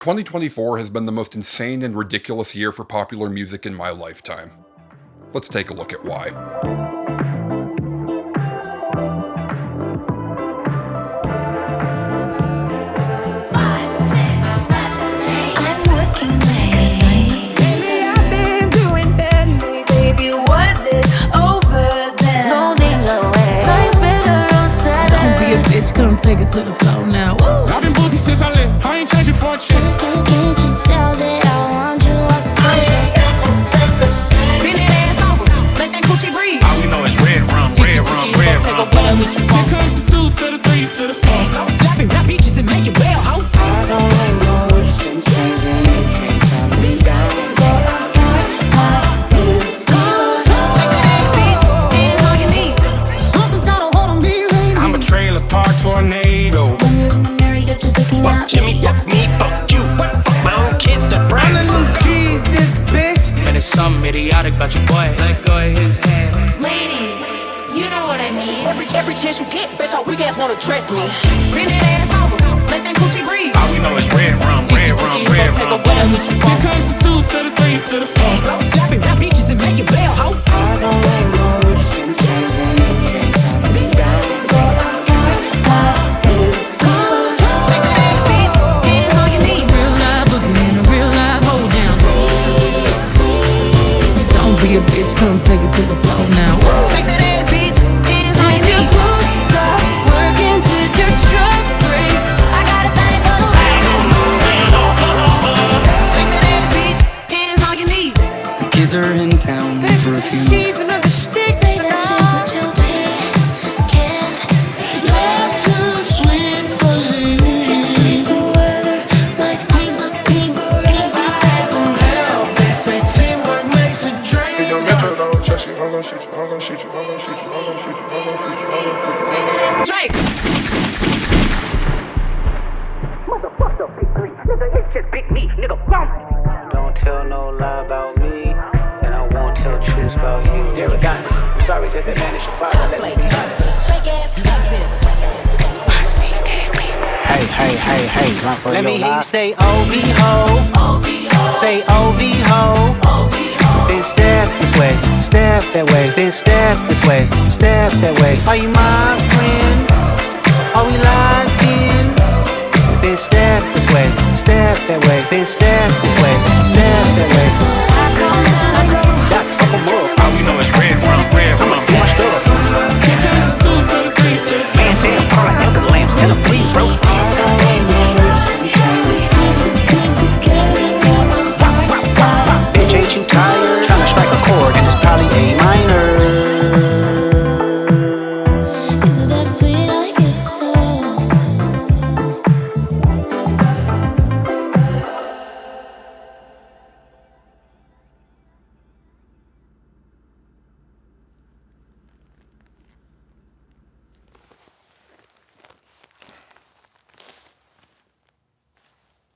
2024 has been the most insane and ridiculous year for popular music in my lifetime. Let's take a look at why. Come take it to the floor now. Woo. I've been boozy since I lit. I ain't changing for a chick. Can't you tell that I want you? I say Bend that ass over, let that coochie breathe. All we know is red rum, red rum, red rum. Here comes the two to the three to the four. Slapping rap beaches and make it well, ho. I don't like no whips and chains and you can't tell me these guys are hot. Shake that ass, bitch, hands on your knees. Something's got a hold on me lately. I'm a trailer park tornado. When you're in the mirror, you're just looking Fuck at Jimmy, me. fuck me, fuck you. Fuck my own kids that I'm brand the new Jesus, bitch. And there's something idiotic about your boy. Let go of his hand. Ladies, you know what I mean. Every chance you get, bitch, all weak ass wanna dress me. Bend that ass over, let that coochie breathe. All we know is red rum, red rum, red rum. Here comes the two to the three to the four. Slapping rap beaches and make it well, ho. I don't like no whips and chains and you can't tell me these guys are hot. Shake that ass, bitch, hands on your knees. Real live boogie and a real live hold down. Don't be a bitch, come take it to the floor now. Shake that ass, bitch, hands on your knees. Stop working, did your truck break? I got a thing for the Shake that ass, bitch, hands on your knees. The kids are in town for a few. She's another stick. say that shit with your chest. Can't change the weather, might make my people forever. They say teamwork makes a dream. Drake. Don't tell no lie about me, and I won't tell truths about you. Dear guys, I'm sorry that they managed to follow. Let me be honest. Hey, run for Let me hear you say OV-ho. Say OV-ho. Then step this way, step that way. Then step this way, step that way. Are you my friend? Are we locked in? Then step this way, step that way. Then step this way, step that way. Got to fuck 'em up. All we know is red rum, red rum. Do my stuff. Here comes the two to the three to the four. Man, damn, call like Uncle Lambs. Tell 'em please, bro. Bitch, ain't you tired? Tryna strike a chord and it's probably A minor. Is it that sweet? I guess so.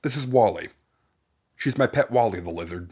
This is Wally. She's my pet Wally the lizard.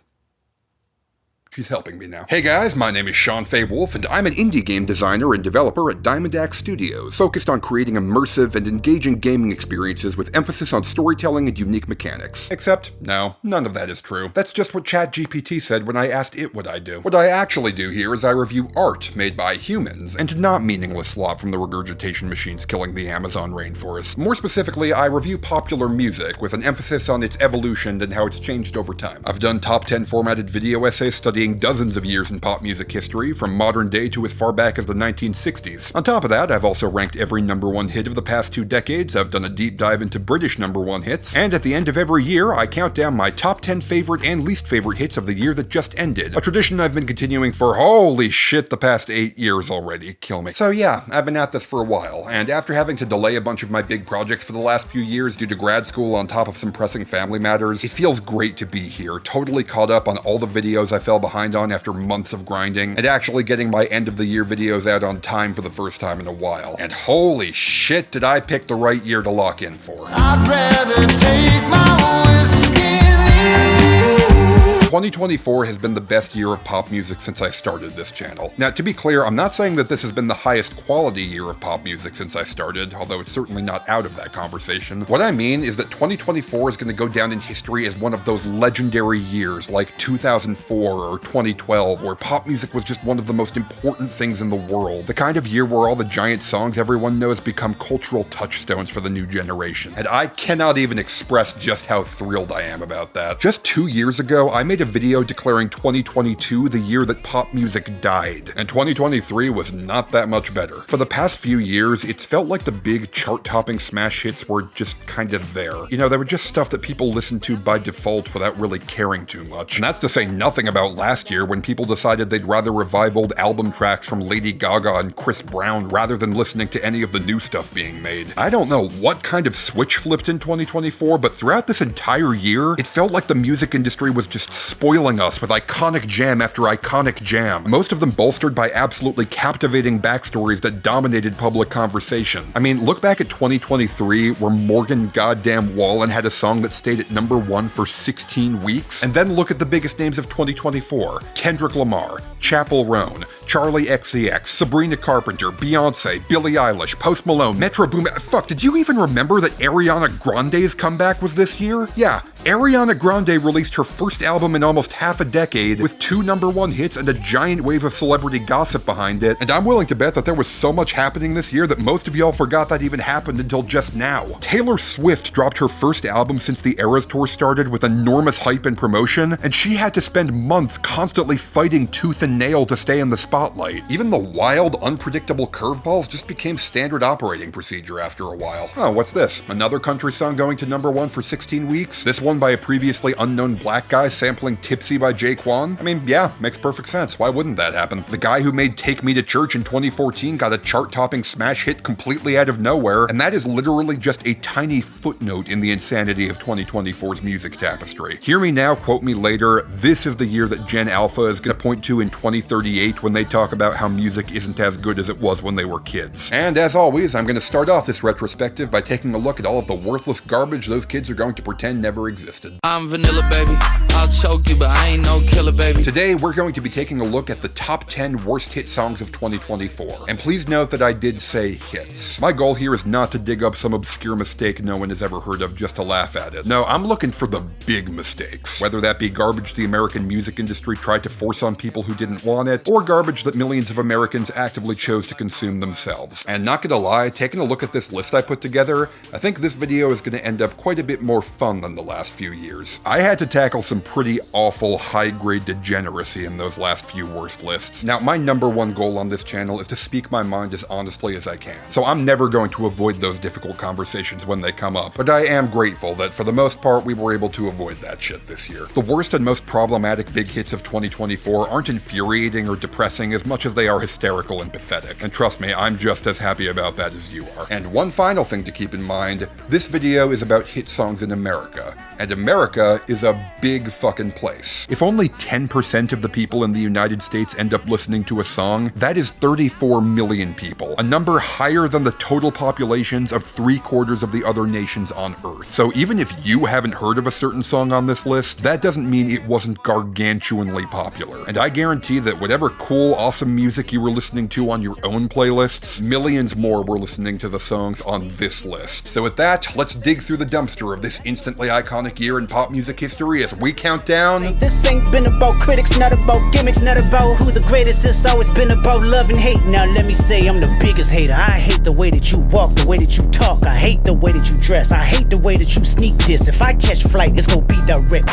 She's helping me now. Hey guys, my name is Fay-Wolfe, and I'm an indie game designer and developer at Diamond Axe Studios, focused on creating immersive and engaging gaming experiences with emphasis on storytelling and unique mechanics. Except, no, none of that is true. That's just what ChatGPT said when I asked it what I do. What I actually do here is I review art made by humans, and not meaningless slop from the regurgitation machines killing the Amazon rainforest. More specifically, I review popular music, with an emphasis on its evolution and how it's changed over time. I've done top 10 formatted video essays studying dozens of years in pop music history, from modern day to as far back as the 1960s. On top of that, I've also ranked every #1 hit of the past 2 decades, I've done a deep dive into British #1 hits, and at the end of every year, I count down my top 10 favorite and least favorite hits of the year that just ended. A tradition I've been continuing for, holy shit, the past 8 years already. Kill me. So yeah, I've been at this for a while, and after having to delay a bunch of my big projects for the last few years due to grad school on top of some pressing family matters, it feels great to be here, totally caught up on all the videos I fell behind on after months of grinding, and actually getting my end of the year videos out on time for the first time in a while. And holy shit, did I pick the right year to lock in for. I'd rather take my whiskey and leave. 2024 has been the best year of pop music since I started this channel. Now, to be clear, I'm not saying that this has been the highest quality year of pop music since I started, although it's certainly not out of that conversation. What I mean is that 2024 is going to go down in history as one of those legendary years like 2004 or 2012, where pop music was just one of the most important things in the world. The kind of year where all the giant songs everyone knows become cultural touchstones for the new generation. And I cannot even express just how thrilled I am about that. Just 2 years ago, I made a video declaring 2022 the year that pop music died, and 2023 was not that much better. For the past few years, it's felt like the big chart-topping smash hits were just kind of there. You know, they were just stuff that people listened to by default without really caring too much. And that's to say nothing about last year when people decided they'd rather revive old album tracks from Lady Gaga and Chris Brown rather than listening to any of the new stuff being made. I don't know what kind of switch flipped in 2024, but throughout this entire year, it felt like the music industry was just spoiling us with iconic jam after iconic jam, most of them bolstered by absolutely captivating backstories that dominated public conversation. I mean, look back at 2023, where Morgan goddamn Wallen had a song that stayed at #1 for 16 weeks, and then look at the biggest names of 2024. Kendrick Lamar, Chappell Roan, Charlie XCX, Sabrina Carpenter, Beyonce, Billie Eilish, Post Malone, Metro Boomin. Fuck, did you even remember that Ariana Grande's comeback was this year? Yeah, Ariana Grande released her first album in almost half a decade with 2 #1 hits and a giant wave of celebrity gossip behind it, and I'm willing to bet that there was so much happening this year that most of y'all forgot that even happened until just now. Taylor Swift dropped her first album since the Eras Tour started with enormous hype and promotion, and she had to spend months constantly fighting tooth and nail to stay in the spotlight. Even the wild, unpredictable curveballs just became standard operating procedure after a while. Oh, what's this? Another country song going to #1 for 16 weeks? This one by a previously unknown black guy sampling Tipsy by Jaquan? I mean, yeah, makes perfect sense. Why wouldn't that happen? The guy who made Take Me to Church in 2014 got a chart-topping smash hit completely out of nowhere, and that is literally just a tiny footnote in the insanity of 2024's music tapestry. Hear me now, quote me later, this is the year that Gen Alpha is gonna point to in 2038 when they talk about how music isn't as good as it was when they were kids. And as always, I'm gonna start off this retrospective by taking a look at all of the worthless garbage those kids are going to pretend never existed. I'm vanilla, baby. I'll choke you, but I ain't no killer, baby. Today, we're going to be taking a look at the top 10 worst hit songs of 2024. And please note that I did say hits. My goal here is not to dig up some obscure mistake no one has ever heard of just to laugh at it. No, I'm looking for the big mistakes. Whether that be garbage the American music industry tried to force on people who didn't want it, or garbage that millions of Americans actively chose to consume themselves. And not gonna lie, taking a look at this list I put together, I think this video is gonna end up quite a bit more fun than the last few years. I had to tackle some pretty awful high-grade degeneracy in those last few worst lists. Now, my #1 goal on this channel is to speak my mind as honestly as I can, so I'm never going to avoid those difficult conversations when they come up, but I am grateful that for the most part we were able to avoid that shit this year. The worst and most problematic big hits of 2024 aren't infuriating or depressing as much as they are hysterical and pathetic, and trust me, I'm just as happy about that as you are. And one final thing to keep in mind, this video is about hit songs in America, and America is a big fucking place. If only 10% of the people in the United States end up listening to a song, that is 34 million people, a number higher than the total populations of 3/4 of the other nations on Earth. So even if you haven't heard of a certain song on this list, that doesn't mean it wasn't gargantuanly popular. And I guarantee that whatever cool, awesome music you were listening to on your own playlists, millions more were listening to the songs on this list. So with that, let's dig through the dumpster of this instantly iconic year in pop music history as we count down. This ain't been about critics, not about gimmicks, not about who the greatest. It's always been about love and hate. Now let me say I'm the biggest hater. I hate the way that you walk, the way that you talk. I hate the way that you dress. I hate the way that you sneak this. If I catch flight, it's gonna be direct.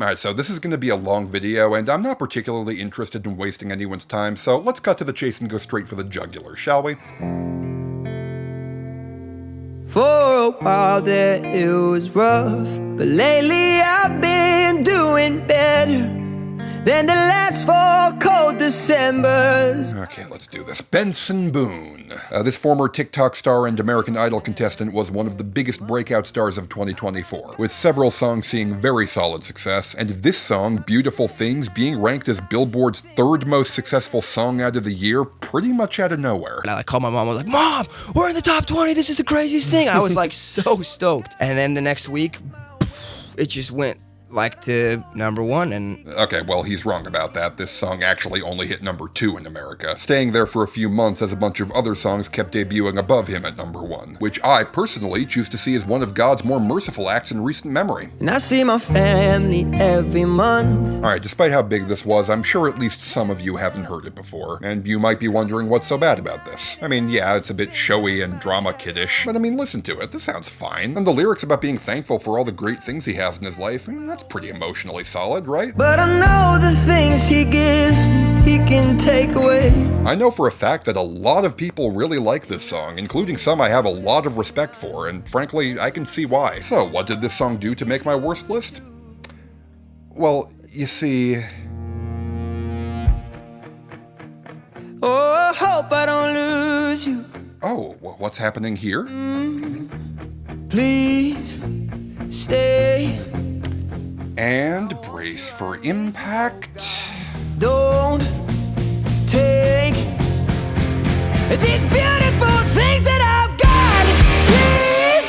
Alright, so this is going to be a long video, and I'm not particularly interested in wasting anyone's time, so let's cut to the chase and go straight for the jugular, shall we? For a while there it was rough, but lately I've been doing better than the last 4 cold Decembers. Okay, let's do this. Benson Boone. This former TikTok star and American Idol contestant was one of the biggest breakout stars of 2024, with several songs seeing very solid success, and this song, Beautiful Things, being ranked as Billboard's 3rd most successful song out of the year, pretty much out of nowhere. And I called my mom, I was like, Mom, we're in the top 20, this is the craziest thing. I was like so stoked. And then the next week, it just went like to #1, and Okay, well, he's wrong about that. This song actually only hit #2 in America, staying there for a few months as a bunch of other songs kept debuting above him at #1, which I personally choose to see as one of God's more merciful acts in recent memory. And I see my family every month. Alright, despite how big this was, I'm sure at least some of you haven't heard it before, and you might be wondering what's so bad about this. I mean, yeah, it's a bit showy and drama kiddish, but I mean, listen to it, this sounds fine. And the lyrics about being thankful for all the great things he has in his life, that's pretty emotionally solid, right? But I know the things he gives me, he can take away. I know for a fact that a lot of people really like this song, including some I have a lot of respect for, and frankly, I can see why. So, what did this song do to make my worst list? Well, you see... Oh, I hope I don't lose you. Oh, what's happening here? Please, stay. And brace for impact. Don't take these beautiful things that I've got. Please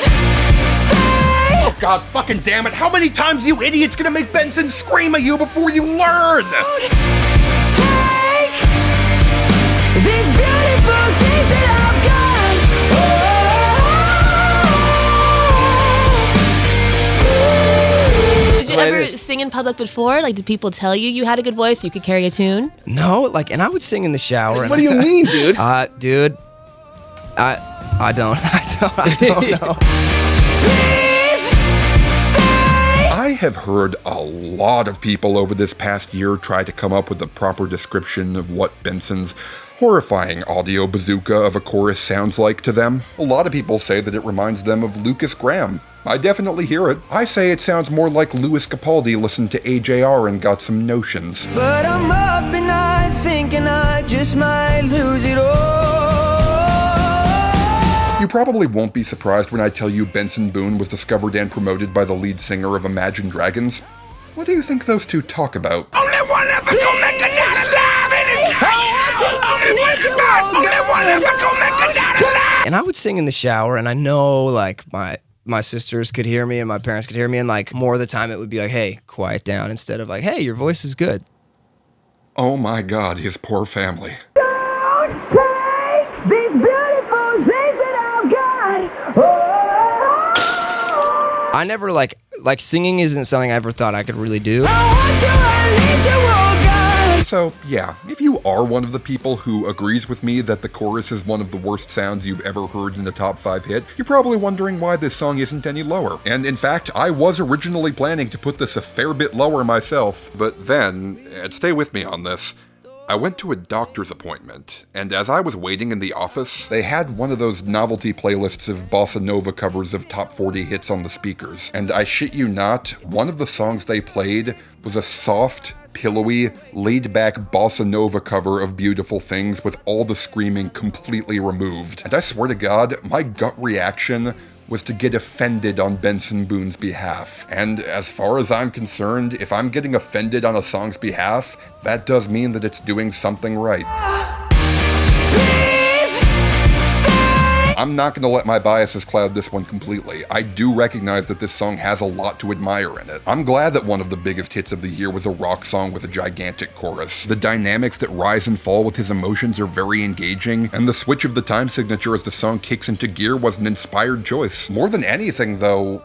stay. Oh god fucking damn it, how many times you idiots gonna make Benson scream at you before you learn? Don't take these beautiful things that I've got. Did you ever sing in public before? Like, did people tell you had a good voice, you could carry a tune? no, like, and I would sing in the shower. What do you mean, dude? Dude, I don't know. Please stay. I have heard a lot of people over this past year try to come up with a proper description of what Benson's horrifying audio bazooka of a chorus sounds like to them. A lot of people say that it reminds them of Lucas Graham. I definitely hear it. I say it sounds more like Louis Capaldi listened to AJR and got some notions. But I'm up and I thinking I just might lose it all. You probably won't be surprised when I tell you Benson Boone was discovered and promoted by the lead singer of Imagine Dragons. What do you think those two talk about? Only one of us will make a dad alive in his And I would sing in the shower, and I know, like, my sisters could hear me and my parents could hear me, and, like, more of the time it would be like, hey, quiet down, instead of like, hey, your voice is good. Oh my god, his poor family. Don't take these beautiful things that I've got. Oh. I never, like singing isn't something I ever thought I could really do. I want you, I need you, oh God. So, yeah, if you are one of the people who agrees with me that the chorus is one of the worst sounds you've ever heard in a top 5 hit, you're probably wondering why this song isn't any lower. And in fact, I was originally planning to put this a fair bit lower myself, but then, and stay with me on this, I went to a doctor's appointment, and as I was waiting in the office, they had one of those novelty playlists of bossa nova covers of top 40 hits on the speakers. And I shit you not, one of the songs they played was a soft, pillowy, laid-back bossa nova cover of Beautiful Things with all the screaming completely removed. And I swear to God, my gut reaction was to get offended on Benson Boone's behalf. And as far as I'm concerned, if I'm getting offended on a song's behalf, that does mean that it's doing something right. Please stay. I'm not going to let my biases cloud this one completely. I do recognize that this song has a lot to admire in it. I'm glad that one of the biggest hits of the year was a rock song with a gigantic chorus. The dynamics that rise and fall with his emotions are very engaging, and the switch of the time signature as the song kicks into gear was an inspired choice. More than anything, though,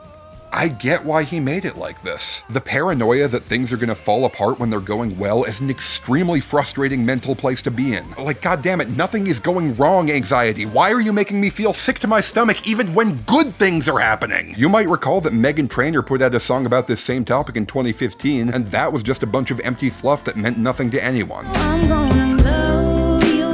I get why he made it like this. The paranoia that things are gonna fall apart when they're going well is an extremely frustrating mental place to be in. Like, goddammit, nothing is going wrong anxiety. Why are you making me feel sick to my stomach even when good things are happening? You might recall that Meghan Trainor put out a song about this same topic in 2015, and that was just a bunch of empty fluff that meant nothing to anyone. I'm gonna love you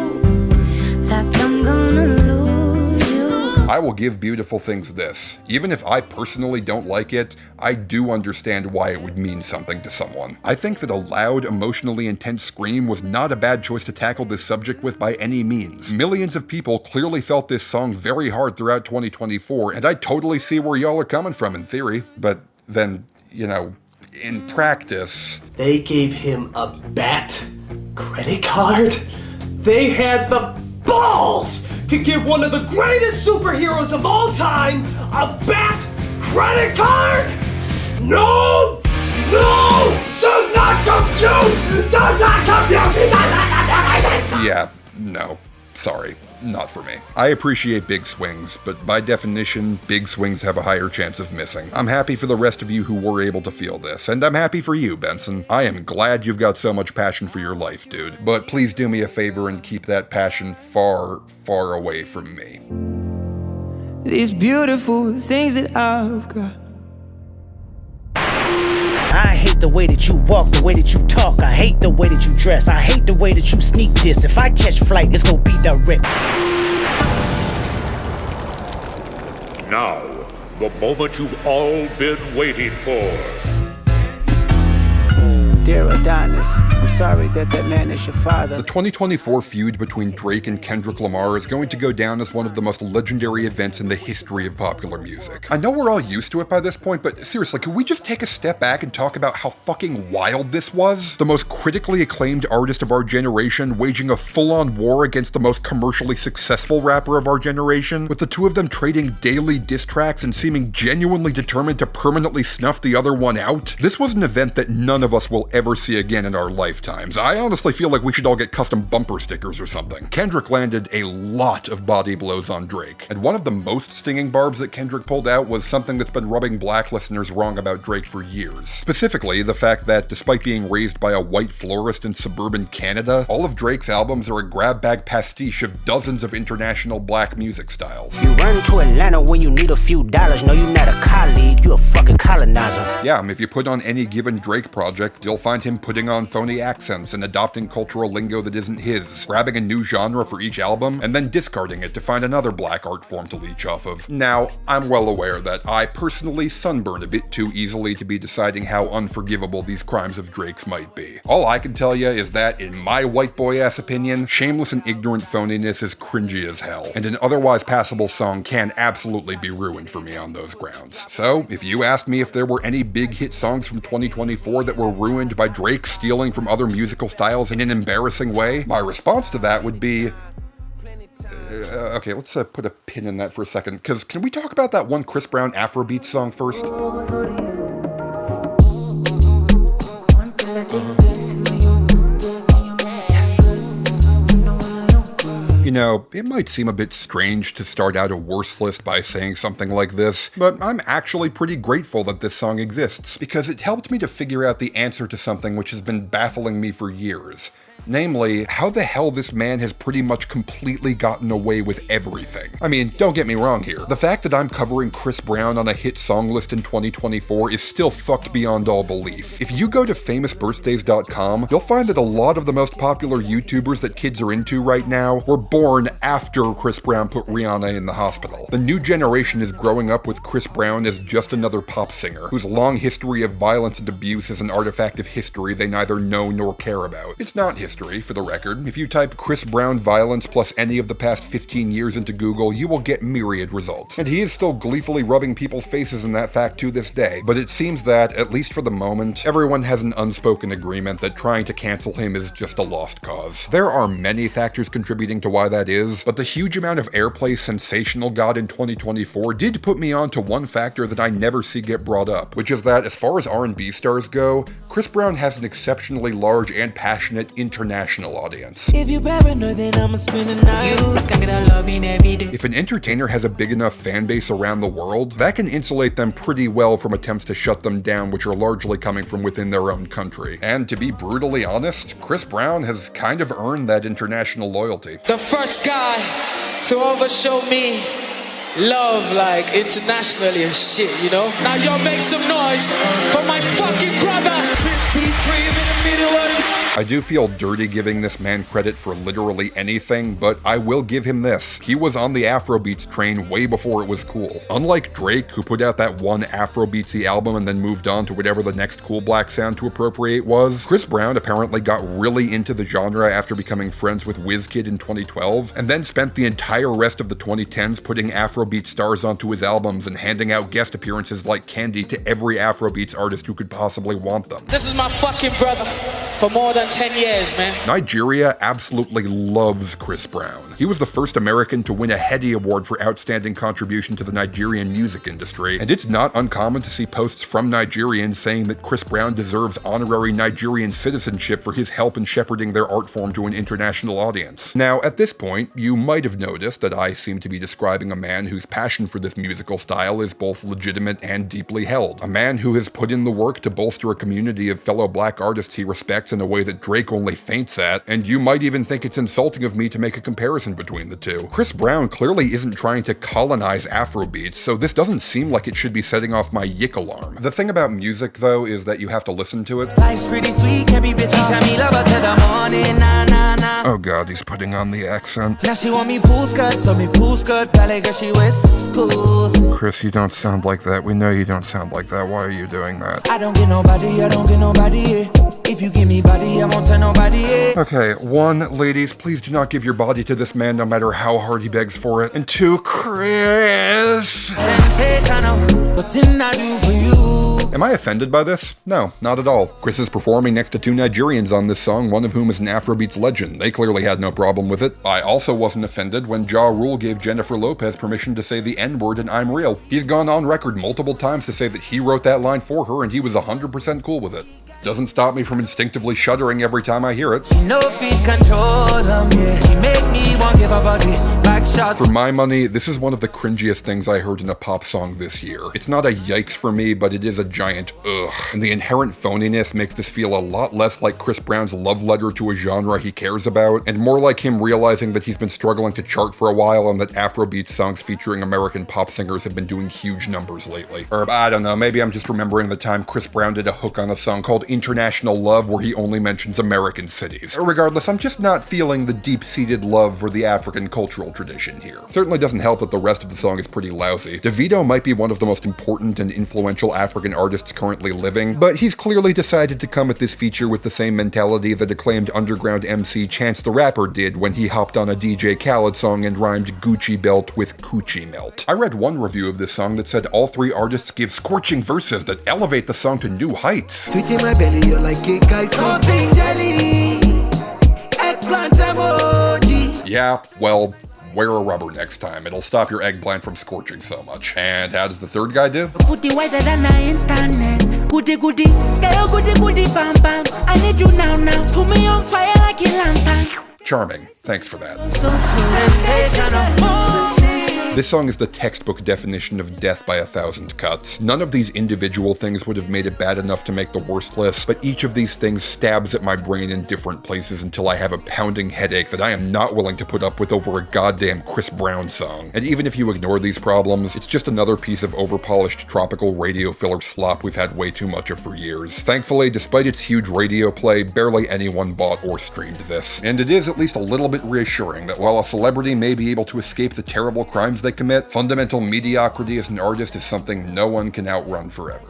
like I'm gonna lose you. I will give Beautiful Things this. Even if I personally don't like it, I do understand why it would mean something to someone. I think that a loud, emotionally intense scream was not a bad choice to tackle this subject with by any means. Millions of people clearly felt this song very hard throughout 2024, and I totally see where y'all are coming from in theory, but then, you know, in practice... They gave him a BAT credit card? They had the balls to give one of the greatest superheroes of all time a BAT credit card? No! No! Yeah, no. Sorry. Not for me. I appreciate big swings, but by definition, big swings have a higher chance of missing. I'm happy for the rest of you who were able to feel this, and I'm happy for you, Benson. I am glad you've got so much passion for your life, dude. But please do me a favor and keep that passion far, far away from me. These beautiful things that I've got. I hate the way that you walk, the way that you talk. I hate the way that you dress. I hate the way that you sneak this. If I catch flight, it's gonna be direct. Now, the moment you've all been waiting for. Dear Adonis, I'm sorry that man is your father. The 2024 feud between Drake and Kendrick Lamar is going to go down as one of the most legendary events in the history of popular music. I know we're all used to it by this point, but seriously, can we just take a step back and talk about how fucking wild this was? The most critically acclaimed artist of our generation waging a full-on war against the most commercially successful rapper of our generation, with the two of them trading daily diss tracks and seeming genuinely determined to permanently snuff the other one out. This was an event that none of us will ever see again in our lifetimes. I honestly feel like we should all get custom bumper stickers or something. Kendrick landed a lot of body blows on Drake, and one of the most stinging barbs that Kendrick pulled out was something that's been rubbing black listeners wrong about Drake for years. Specifically, the fact that despite being raised by a white florist in suburban Canada, all of Drake's albums are a grab bag pastiche of dozens of international black music styles. You run to Atlanta when you need a few dollars. No, you're not a colleague, you a fucking colonizer. Yeah, if you put on any given Drake project, you'll find him putting on phony accents and adopting cultural lingo that isn't his, grabbing a new genre for each album, and then discarding it to find another black art form to leech off of. Now, I'm well aware that I personally sunburn a bit too easily to be deciding how unforgivable these crimes of Drake's might be. All I can tell you is that, in my white boy ass opinion, shameless and ignorant phoniness is cringy as hell, and an otherwise passable song can absolutely be ruined for me on those grounds. So, if you asked me if there were any big hit songs from 2024 that were ruined by Drake stealing from other musical styles in an embarrassing way, my response to that would be... okay, let's put a pin in that for a second, because can we talk about that one Chris Brown Afrobeat song first? You know, it might seem a bit strange to start out a worst list by saying something like this, but I'm actually pretty grateful that this song exists, because it helped me to figure out the answer to something which has been baffling me for years. Namely, how the hell this man has pretty much completely gotten away with everything. I mean, don't get me wrong here. The fact that I'm covering Chris Brown on a hit song list in 2024 is still fucked beyond all belief. If you go to famousbirthdays.com, you'll find that a lot of the most popular YouTubers that kids are into right now were born after Chris Brown put Rihanna in the hospital. The new generation is growing up with Chris Brown as just another pop singer, whose long history of violence and abuse is an artifact of history they neither know nor care about. It's not history, for the record. If you type Chris Brown violence plus any of the past 15 years into Google, you will get myriad results. And he is still gleefully rubbing people's faces in that fact to this day, but it seems that, at least for the moment, everyone has an unspoken agreement that trying to cancel him is just a lost cause. There are many factors contributing to why that is, but the huge amount of airplay Sensational got in 2024 did put me on to one factor that I never see get brought up, which is that as far as R&B stars go, Chris Brown has an exceptionally large and passionate international audience. If you paranoid, then I'ma spend the night. You got me that loving every day. If an entertainer has a big enough fan base around the world, that can insulate them pretty well from attempts to shut them down, which are largely coming from within their own country. And to be brutally honest, Chris Brown has kind of earned that international loyalty. The first guy to overshow me love, like, internationally and shit, you know? Now y'all make some noise for my fucking brother! I do feel dirty giving this man credit for literally anything, but I will give him this. He was on the Afrobeats train way before it was cool. Unlike Drake, who put out that one Afrobeatsy album and then moved on to whatever the next cool black sound to appropriate was, Chris Brown apparently got really into the genre after becoming friends with WizKid in 2012, and then spent the entire rest of the 2010s putting Afrobeat stars onto his albums and handing out guest appearances like candy to every Afrobeats artist who could possibly want them. This is my fucking brother for more than 10 years, man. Nigeria absolutely loves Chris Brown. He was the first American to win a Hetty Award for outstanding contribution to the Nigerian music industry, and it's not uncommon to see posts from Nigerians saying that Chris Brown deserves honorary Nigerian citizenship for his help in shepherding their art form to an international audience. Now, at this point, you might have noticed that I seem to be describing a man whose passion for this musical style is both legitimate and deeply held. A man who has put in the work to bolster a community of fellow black artists he respects in a way that Drake only faints at, and you might even think it's insulting of me to make a comparison between the two. Chris Brown clearly isn't trying to colonize Afrobeats, so this doesn't seem like it should be setting off my yick alarm. The thing about music, though, is that you have to listen to it. Life's pretty sweet, every bitch tell me love her to the morning, nah, nah, nah. Oh god, he's putting on the accent. Now she want me pool skirt, so me pool skirt, ballet girl, she whiskers. Chris, you don't sound like that. We know you don't sound like that. Why are you doing that? I don't get nobody, yeah. If you give me body, I won't tell nobody, yeah. Okay, 1, ladies, please do not give your body to this man no matter how hard he begs for it. And 2, Chris! Sensational, what didn't I do for you? Am I offended by this? No, not at all. Chris is performing next to 2 Nigerians on this song, one of whom is an Afrobeats legend. They clearly had no problem with it. I also wasn't offended when Ja Rule gave Jennifer Lopez permission to say the N-word in I'm Real. He's gone on record multiple times to say that he wrote that line for her and he was 100% cool with it. Doesn't stop me from instinctively shuddering every time I hear it. No feet control them, yeah. She make me want give her body back shots. For my money, this is one of the cringiest things I heard in a pop song this year. It's not a yikes for me, but it is a giant ugh. And the inherent phoniness makes this feel a lot less like Chris Brown's love letter to a genre he cares about, and more like him realizing that he's been struggling to chart for a while and that Afrobeat songs featuring American pop singers have been doing huge numbers lately. Or, I don't know, maybe I'm just remembering the time Chris Brown did a hook on a song called International Love where he only mentions American cities. Regardless, I'm just not feeling the deep-seated love for the African cultural tradition here. Certainly doesn't help that the rest of the song is pretty lousy. DeVito might be one of the most important and influential African artists currently living, but he's clearly decided to come at this feature with the same mentality that acclaimed underground MC Chance the Rapper did when he hopped on a DJ Khaled song and rhymed Gucci belt with coochie melt. I read one review of this song that said all 3 artists give scorching verses that elevate the song to new heights. Sweet in my belly, you're like cake, ice, something jelly. Eggplant emoji. Yeah, well, wear a rubber next time. It'll stop your eggplant from scorching so much. And how does the third guy do? Goody whiter than the internet. Goody goody, girl goody bam bam. I need you now. Put me on fire like a lantern. Charming. Thanks for that. Sensational. This song is the textbook definition of death by 1,000 cuts. None of these individual things would have made it bad enough to make the worst list, but each of these things stabs at my brain in different places until I have a pounding headache that I am not willing to put up with over a goddamn Chris Brown song. And even if you ignore these problems, it's just another piece of overpolished tropical radio filler slop we've had way too much of for years. Thankfully, despite its huge radio play, barely anyone bought or streamed this. And it is at least a little bit reassuring that while a celebrity may be able to escape the terrible crimes they commit, fundamental mediocrity as an artist is something no one can outrun forever.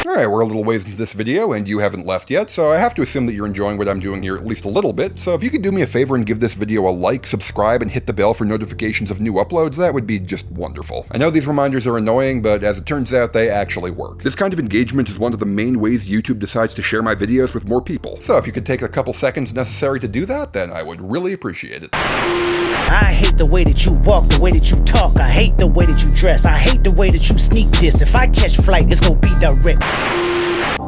Alright, we're a little ways into this video and you haven't left yet, so I have to assume that you're enjoying what I'm doing here at least a little bit, so if you could do me a favor and give this video a like, subscribe, and hit the bell for notifications of new uploads, that would be just wonderful. I know these reminders are annoying, but as it turns out, they actually work. This kind of engagement is one of the main ways YouTube decides to share my videos with more people, so if you could take a couple seconds necessary to do that, then I would really appreciate it. I hate the way that you walk, the way that you talk. I hate the way that you dress. I hate the way that you sneak this. If I catch flight, it's gonna be direct.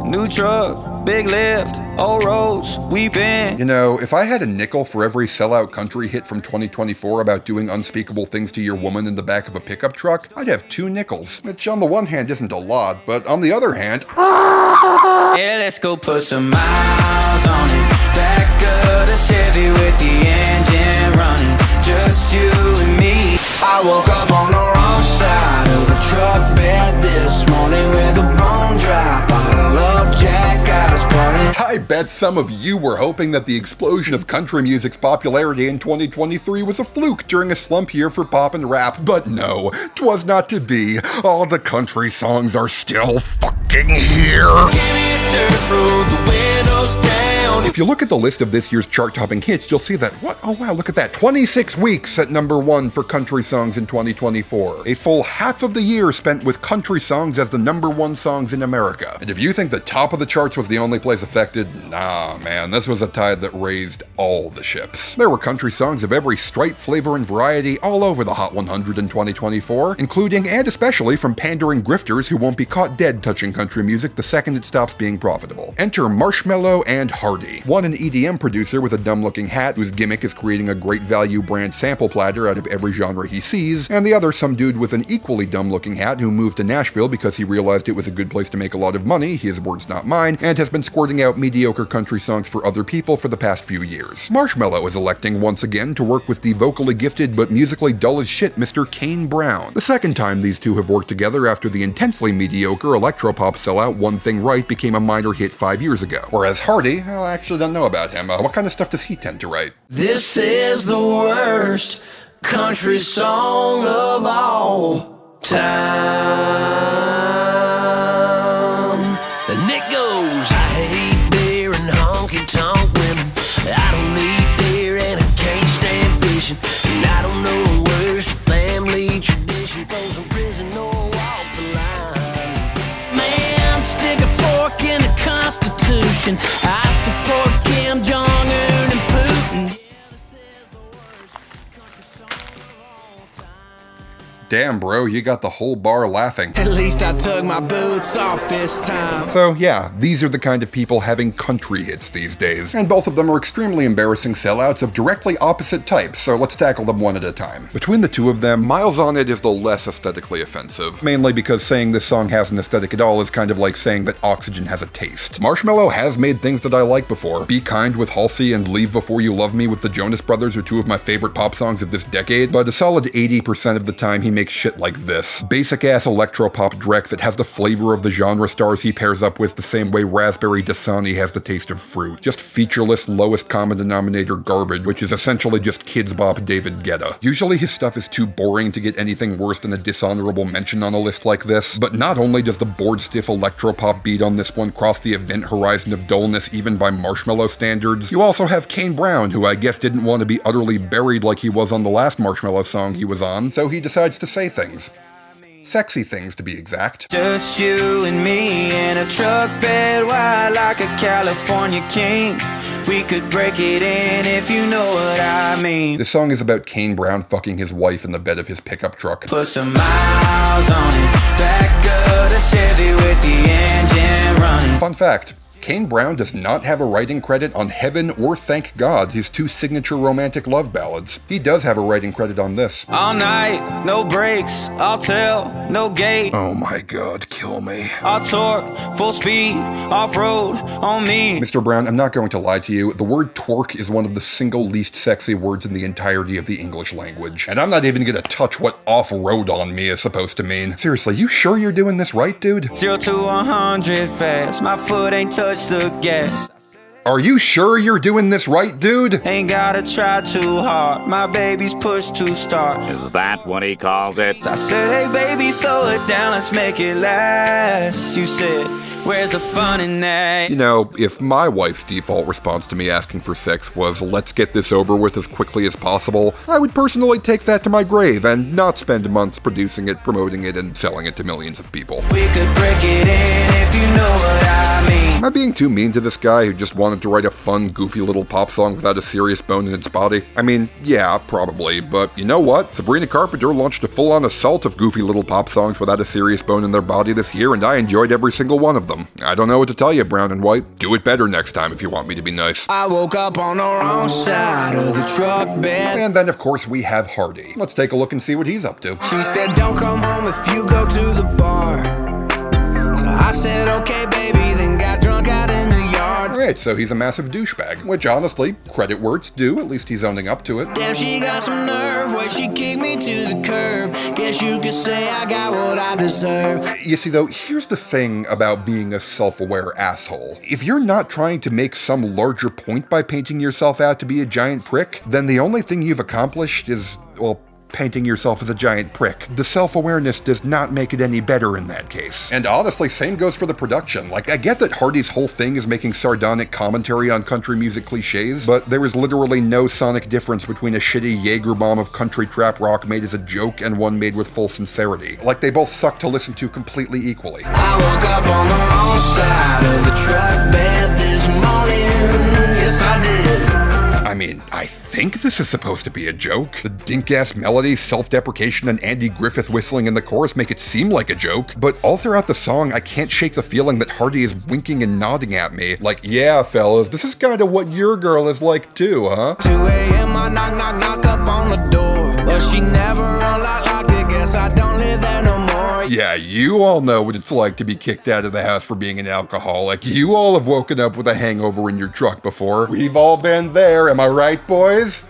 New truck, big lift, old roads, we been. You know, if I had a nickel for every sellout country hit from 2024 about doing unspeakable things to your woman in the back of a pickup truck, I'd have 2 nickels, which on the one hand isn't a lot, but on the other hand... Yeah, let's go put some miles on it. Back of the Chevy with the engine running. Just you and me. I woke up on the wrong side of the truck bed this morning with a bone dry bottle of Jack Ice party. I bet some of you were hoping that the explosion of country music's popularity in 2023 was a fluke during a slump year for pop and rap, but no, 'twas not to be. All the country songs are still fucking here. Give me a dirt road, the windows down. If you look at the list of this year's chart-topping hits, you'll see that, what? Oh wow, look at that. 26 weeks at number 1 for country songs in 2024. A full half of the year spent with country songs as the number 1 songs in America. And if you think the top of the charts was the only place affected, nah man, this was a tide that raised all the ships. There were country songs of every stripe, flavor, and variety all over the Hot 100 in 2024, including and especially from pandering grifters who won't be caught dead touching country music the second it stops being profitable. Enter Marshmello and Hardy. One an EDM producer with a dumb-looking hat whose gimmick is creating a great value brand sample platter out of every genre he sees, and the other some dude with an equally dumb-looking hat who moved to Nashville because he realized it was a good place to make a lot of money, his words not mine, and has been squirting out mediocre country songs for other people for the past few years. Marshmello is electing once again to work with the vocally gifted but musically dull as shit Mr. Kane Brown. The second time these two have worked together after the intensely mediocre electropop sellout One Thing Right became a minor hit 5 years ago. Whereas Hardy, well, I actually don't know about him. What kind of stuff does he tend to write? This is the worst country song of all time. And it goes, I hate beer and honky-tonk women. I don't eat deer and I can't stand fishing. And I don't know the worst family tradition. Throws in prison or walk the line. Man, stick a fork in the Constitution. I support Kim Jong-un and Putin. Damn, bro, you got the whole bar laughing. At least I took my boots off this time. So yeah, these are the kind of people having country hits these days, and both of them are extremely embarrassing sellouts of directly opposite types, so let's tackle them one at a time. Between the two of them, Miles on It is the less aesthetically offensive, mainly because saying this song has an aesthetic at all is kind of like saying that Oxygen has a taste. Marshmello has made things that I like before. Be Kind with Halsey and Leave Before You Love Me with the Jonas Brothers are two of my favorite pop songs of this decade, but a solid 80% of the time he makes shit like this. Basic-ass electropop dreck that has the flavor of the genre stars he pairs up with the same way Raspberry Dasani has the taste of fruit. Just featureless, lowest common denominator garbage, which is essentially just Kids Bop David Guetta. Usually his stuff is too boring to get anything worse than a dishonorable mention on a list like this, but not only does the board-stiff electropop beat on this one cross the event horizon of dullness even by Marshmello standards, you also have Kane Brown, who I guess didn't want to be utterly buried like he was on the last Marshmello song he was on, so he decides to say things. Sexy things, to be exact. Just you and me in a truck bed wide like a California king. We could break it in if you know what I mean. This song is about Kane Brown fucking his wife in the bed of his pickup truck. Put some miles on it, back of the Chevy with the engine running. Fun fact. Kane Brown does not have a writing credit on Heaven or Thank God, his two signature romantic love ballads. He does have a writing credit on this. All night, no breaks, I'll tell, no gate. Oh my god, kill me. I'll torque, full speed, off-road, on me. Mr. Brown, I'm not going to lie to you. The word torque is one of the single least sexy words in the entirety of the English language. And I'm not even gonna touch what off-road on me is supposed to mean. Seriously, you sure you're doing this right, dude? 0 to 100 fast, my foot ain't touched the gas. Are you sure you're doing this right, dude? Ain't gotta try too hard, my baby's pushed to start. Is that what he calls it? I said, hey baby, slow it down, let's make it last. You said, where's the fun in that? You know, if my wife's default response to me asking for sex was, let's get this over with as quickly as possible, I would personally take that to my grave and not spend months producing it, promoting it, and selling it to millions of people. We could break it in if you know what I mean. Am I being too mean to this guy who just wanted to write a fun, goofy little pop song without a serious bone in its body? I mean, yeah, probably, but you know what? Sabrina Carpenter launched a full-on assault of goofy little pop songs without a serious bone in their body this year, and I enjoyed every single one of them. I don't know what to tell you, Brown and White. Do it better next time if you want me to be nice. I woke up on the wrong side of the truck bed. And then, of course, we have Hardy. Let's take a look and see what he's up to. She said, don't come home if you go to the bar. So I said, okay, baby, then got drunk out in the yard. Alright, so he's a massive douchebag, which honestly, credit where it's due, at least he's owning up to it. Damn, she got some nerve, way she kicked me to the curb. Guess you could say I got what I deserve. You see though, here's the thing about being a self-aware asshole. If you're not trying to make some larger point by painting yourself out to be a giant prick, then the only thing you've accomplished is, well, painting yourself as a giant prick. The self-awareness does not make it any better in that case. And honestly, same goes for the production. Like, I get that Hardy's whole thing is making sardonic commentary on country music cliches, but there is literally no sonic difference between a shitty Jaeger bomb of country trap rock made as a joke and one made with full sincerity. Like, they both suck to listen to completely equally. I woke up on the wrong side of the truck bed this morning. Yes, I did. I mean, I think this is supposed to be a joke. The dink-ass melody, self-deprecation, and Andy Griffith whistling in the chorus make it seem like a joke, but all throughout the song, I can't shake the feeling that Hardy is winking and nodding at me, like, yeah, fellas, this is kind of what your girl is like too, huh? 2 a.m. I knock up on the door, but she never unlocked it, guess I don't live there no more. Yeah, you all know what it's like to be kicked out of the house for being an alcoholic. You all have woken up with a hangover in your truck before. We've all been there, am I right, boys?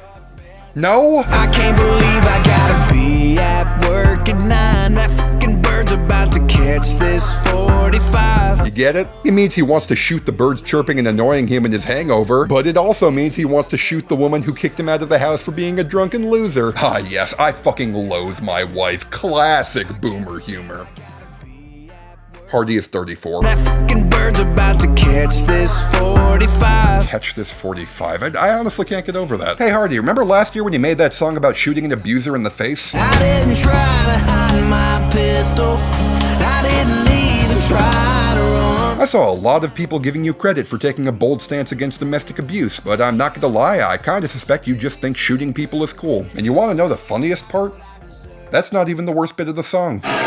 No? I can't believe I gotta be at work at 9. That fucking bird's about to catch this 45. You get it? It means he wants to shoot the birds chirping and annoying him in his hangover, but it also means he wants to shoot the woman who kicked him out of the house for being a drunken loser. Ah yes, I fucking loathe my wife. Classic boomer humor. Hardy is 34. That fucking bird's about to catch this 45. Catch this 45. I honestly can't get over that. Hey Hardy, remember last year when you made that song about shooting an abuser in the face? I didn't try to hide my pistol. I didn't even try to run. I saw a lot of people giving you credit for taking a bold stance against domestic abuse, but I'm not gonna lie, I kinda suspect you just think shooting people is cool. And you wanna know the funniest part? That's not even the worst bit of the song. I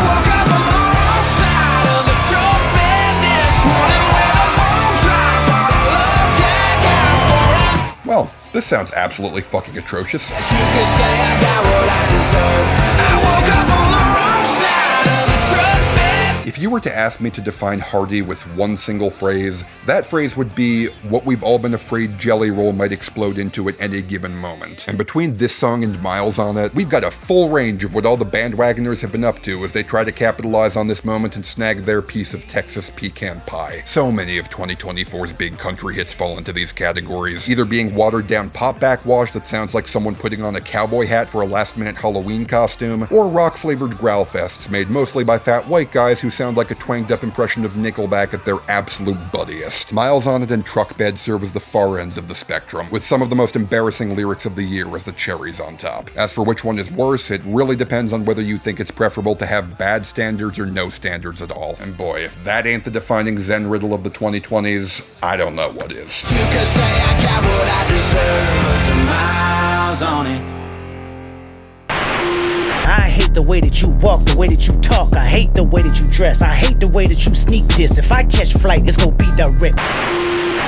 woke up on the wrong side of the truck bed this morning with a bone drop on a love tag. Well, this sounds absolutely fucking atrocious. You could say I got what I deserve. I woke up on the wrong side of the truck bed. If you were to ask me to define Hardy with one single phrase, that phrase would be what we've all been afraid Jelly Roll might explode into at any given moment. And between this song and Miles on It, we've got a full range of what all the bandwagoners have been up to as they try to capitalize on this moment and snag their piece of Texas pecan pie. So many of 2024's big country hits fall into these categories, either being watered down pop backwash that sounds like someone putting on a cowboy hat for a last-minute Halloween costume, or rock-flavored growl fests made mostly by fat white guys who sound like a twanged-up impression of Nickelback at their absolute buddiest. Miles on It and Truck Bed serve as the far ends of the spectrum, with some of the most embarrassing lyrics of the year as the cherries on top. As for which one is worse, it really depends on whether you think it's preferable to have bad standards or no standards at all. And boy, if that ain't the defining Zen riddle of the 2020s, I don't know what is. You could say I got what I deserve. Put some miles on it. I hate the way that you walk, the way that you talk. I hate the way that you dress. I hate the way that you sneak this. If I catch flight, it's gonna be direct.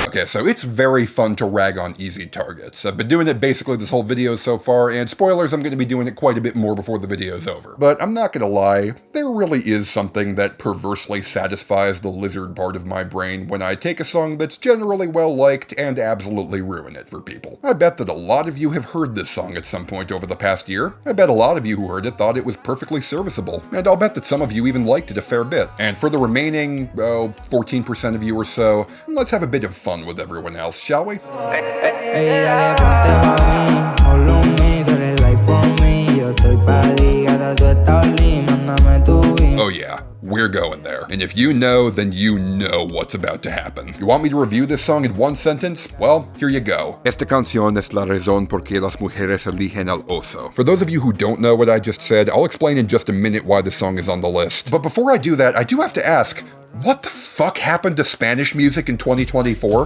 Okay, so it's very fun to rag on easy targets. I've been doing it basically this whole video so far, and spoilers, I'm going to be doing it quite a bit more before the video's over. But I'm not going to lie, there really is something that perversely satisfies the lizard part of my brain when I take a song that's generally well-liked and absolutely ruin it for people. I bet that a lot of you have heard this song at some point over the past year. I bet a lot of you who heard it thought it was perfectly serviceable, and I'll bet that some of you even liked it a fair bit. And for the remaining, 14% of you or so, let's have a bit of fun with everyone else, shall we? Oh yeah, we're going there. And if you know, then you know what's about to happen. You want me to review this song in one sentence? Well, here you go. Esta canción es la razón por qué las mujeres eligen al oso. For those of you who don't know what I just said, I'll explain in just a minute why this song is on the list. But before I do that, I do have to ask, what the fuck happened to Spanish music in 2024?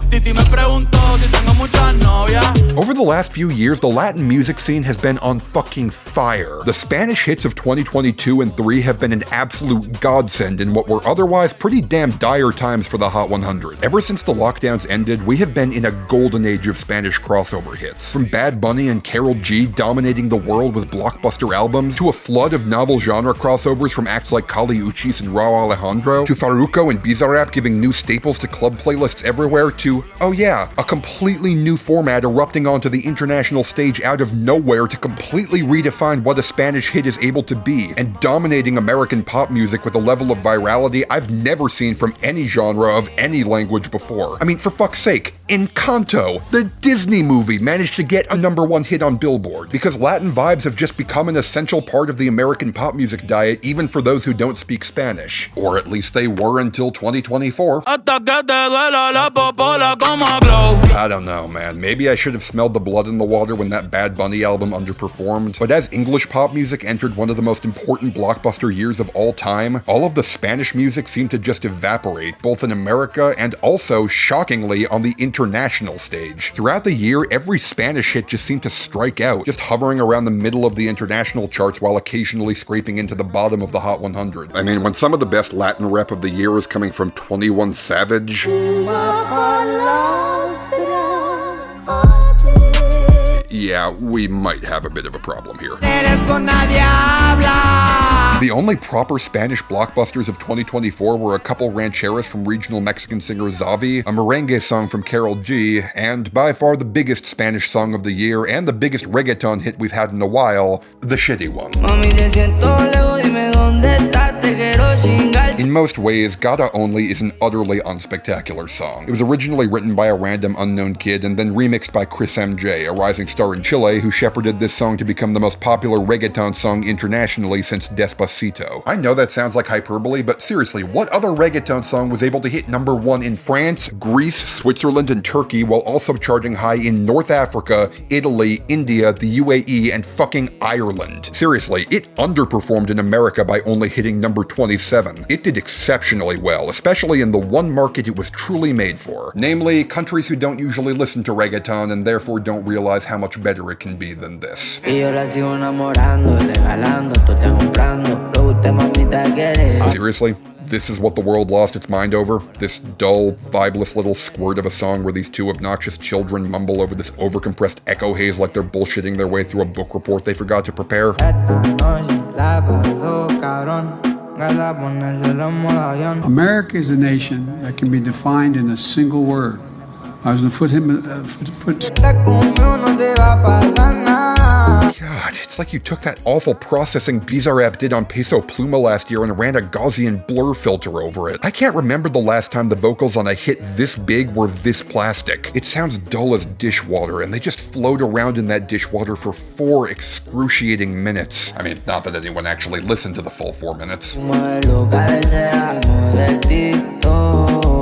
Over the last few years, the Latin music scene has been on fucking fire. The Spanish hits of 2022 and 3 have been an absolute godsend in what were otherwise pretty damn dire times for the Hot 100. Ever since the lockdowns ended, we have been in a golden age of Spanish crossover hits. From Bad Bunny and Karol G dominating the world with blockbuster albums, to a flood of novel genre crossovers from acts like Kali Uchis and Rauw Alejandro, to Farruko and Bizarrap giving new staples to club playlists everywhere, to, oh yeah, a completely completely new format erupting onto the international stage out of nowhere to completely redefine what a Spanish hit is able to be, and dominating American pop music with a level of virality I've never seen from any genre of any language before. I mean, for fuck's sake, Encanto, the Disney movie, managed to get a #1 hit on Billboard, because Latin vibes have just become an essential part of the American pop music diet, even for those who don't speak Spanish. Or at least they were until 2024. I don't know, man. Maybe I should have smelled the blood in the water when that Bad Bunny album underperformed, but as English pop music entered one of the most important blockbuster years of all time, all of the Spanish music seemed to just evaporate, both in America and also, shockingly, on the international stage. Throughout the year, every Spanish hit just seemed to strike out, just hovering around the middle of the international charts while occasionally scraping into the bottom of the Hot 100. I mean, when some of the best Latin rap of the year is coming from 21 Savage, yeah, we might have a bit of a problem here. The only proper Spanish blockbusters of 2024 were a couple rancheras from regional Mexican singer Xavi, a merengue song from Karol G, and by far the biggest Spanish song of the year and the biggest reggaeton hit we've had in a while, the shitty one. In most ways, Gata Only is an utterly unspectacular song. It was originally written by a random unknown kid and then remixed by Chris MJ, a rising star in Chile who shepherded this song to become the most popular reggaeton song internationally since Despacito. I know that sounds like hyperbole, but seriously, what other reggaeton song was able to hit #1 in France, Greece, Switzerland, and Turkey while also charting high in North Africa, Italy, India, the UAE, and fucking Ireland? Seriously, it underperformed in America by only hitting number 27. It did exceptionally well, especially in the one market it was truly made for, namely countries who don't usually listen to reggaeton and therefore don't realize how much better it can be than this. Seriously? This is what the world lost its mind over? This dull, vibeless little squirt of a song where these two obnoxious children mumble over this overcompressed echo haze like they're bullshitting their way through a book report they forgot to prepare? America is a nation that can be defined in a single word. I was going to God, it's like you took that awful processing Bizarrap did on Peso Pluma last year and ran a Gaussian blur filter over it. I can't remember the last time the vocals on a hit this big were this plastic. It sounds dull as dishwater, and they just float around in that dishwater for 4 excruciating minutes. I mean, not that anyone actually listened to the full 4 minutes.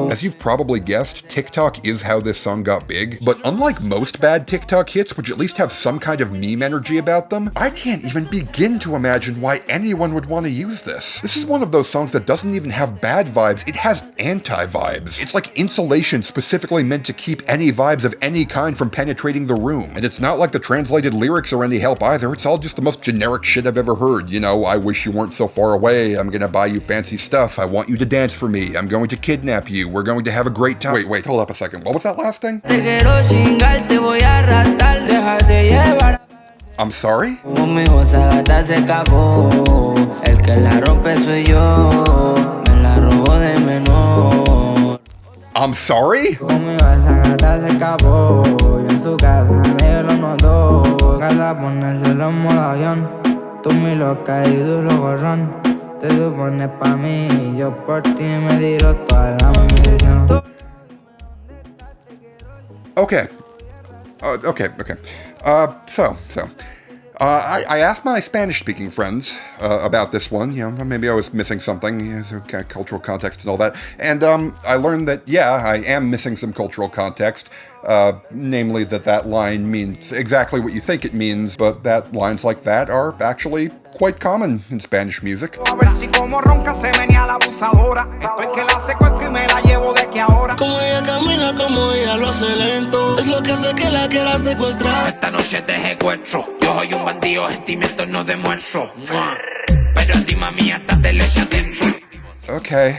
As you've probably guessed, TikTok is how this song got big, but unlike most bad TikTok hits, which at least have some kind of meme energy about them, I can't even begin to imagine why anyone would want to use this. This is one of those songs that doesn't even have bad vibes, it has anti-vibes. It's like insulation specifically meant to keep any vibes of any kind from penetrating the room. And it's not like the translated lyrics are any help either, it's all just the most generic shit I've ever heard. You know, I wish you weren't so far away, I'm gonna buy you fancy stuff, I want you to dance for me, I'm going to kidnap you, we're going to have a great time. Wait, hold up a second. What was that last thing? I'm sorry? I'm sorry? Okay. I asked my Spanish-speaking friends about this one. You know, maybe I was missing something, you know, kind of cultural context and all that. And I learned that, yeah, I am missing some cultural context. Namely that line means exactly what you think it means, but that lines like that are actually quite common in Spanish music. Okay.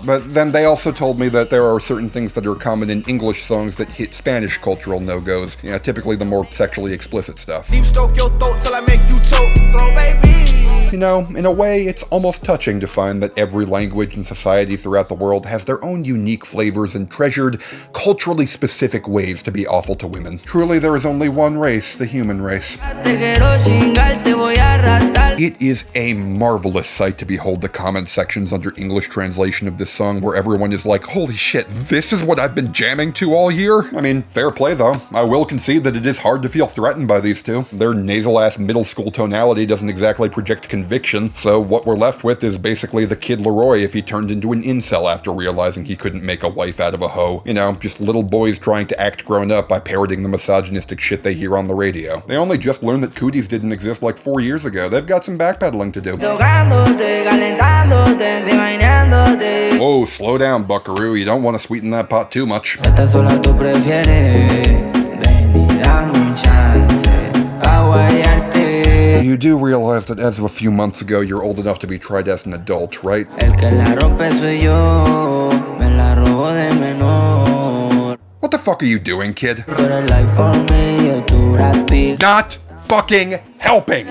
But then they also told me that there are certain things that are common in English songs that hit Spanish cultural no-goes. Yeah, typically the more sexually explicit stuff. Deep stroke your throat till I make you choke. Throw baby. You know, in a way, it's almost touching to find that every language and society throughout the world has their own unique flavors and treasured, culturally specific ways to be awful to women. Truly, there is only one race, the human race. It is a marvelous sight to behold the comment sections under English translation of this song where everyone is like, holy shit, this is what I've been jamming to all year? I mean, fair play though. I will concede that it is hard to feel threatened by these two. Their nasal-ass middle school tonality doesn't exactly project conviction, so what we're left with is basically the Kid Leroy if he turned into an incel after realizing he couldn't make a wife out of a hoe. You know, just little boys trying to act grown up by parroting the misogynistic shit they hear on the radio. They only just learned that cooties didn't exist like 4 years ago. They've got some backpedaling to do. Whoa, slow down, buckaroo. You don't want to sweeten that pot too much. You do realize that as of a few months ago, you're old enough to be tried as an adult, right? What the fuck are you doing, kid? Not fucking helping!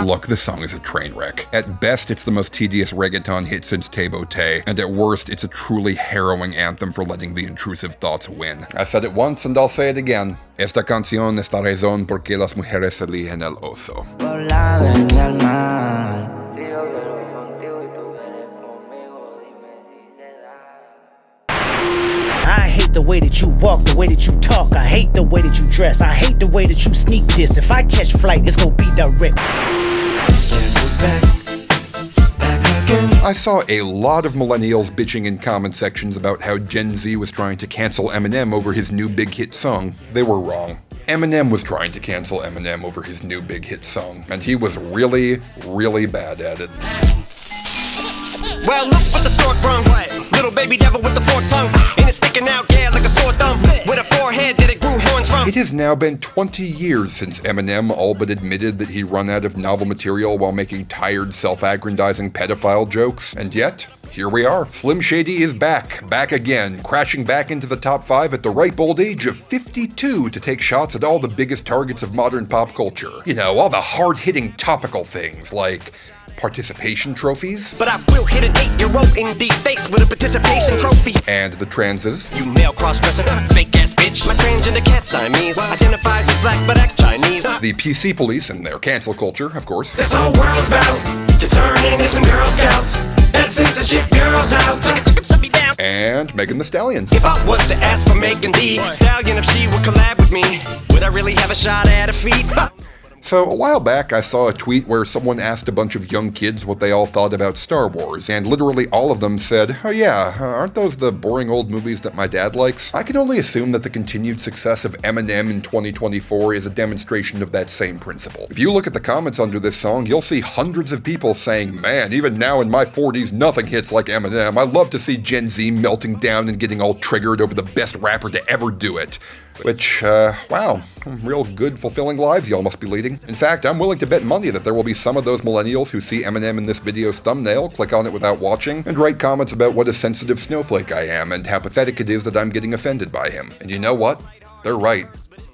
Look, this song is a train wreck. At best, it's the most tedious reggaeton hit since Te Bote, and at worst, it's a truly harrowing anthem for letting the intrusive thoughts win. I said it once, and I'll say it again. Esta canción es la razón por qué las mujeres eligen el oso. I hate the way that you walk, the way that you talk. I hate the way that you dress. I hate the way that you sneak this. If I catch flight, it's gonna be direct. I saw a lot of millennials bitching in comment sections about how Gen Z was trying to cancel Eminem over his new big hit song. They were wrong. Eminem was trying to cancel Eminem over his new big hit song, and he was really, really bad at it. Well, look what the stork brung. Little baby devil with the forked tongue. And it's sticking out, yeah, like a sore thumb. With a forehead that it grew horns from. It has now been 20 years since Eminem all but admitted that he run out of novel material while making tired, self-aggrandizing pedophile jokes. And yet, here we are. Slim Shady is back again, crashing back into the top 5 at the ripe old age of 52 to take shots at all the biggest targets of modern pop culture. You know, all the hard-hitting topical things like participation trophies. But I will hit an 8-year-old in the face with a participation trophy. And the transes. You male cross-dresser, fake-ass bitch. My transgender cat Siamese identifies as black but acts Chinese. The PC police and their cancel culture, of course. This whole world's about to turn into some Girl Scouts. That censorship girls out. Shut me down. And Megan Thee Stallion. If I was to ask for Megan Thee Stallion if she would collab with me, would I really have a shot at her feet? So, a while back, I saw a tweet where someone asked a bunch of young kids what they all thought about Star Wars, and literally all of them said, oh yeah, aren't those the boring old movies that my dad likes? I can only assume that the continued success of Eminem in 2024 is a demonstration of that same principle. If you look at the comments under this song, you'll see hundreds of people saying, man, even now in my 40s, nothing hits like Eminem. I love to see Gen Z melting down and getting all triggered over the best rapper to ever do it. Which, wow, real good, fulfilling lives y'all must be leading. In fact, I'm willing to bet money that there will be some of those millennials who see Eminem in this video's thumbnail, click on it without watching, and write comments about what a sensitive snowflake I am and how pathetic it is that I'm getting offended by him. And you know what? They're right.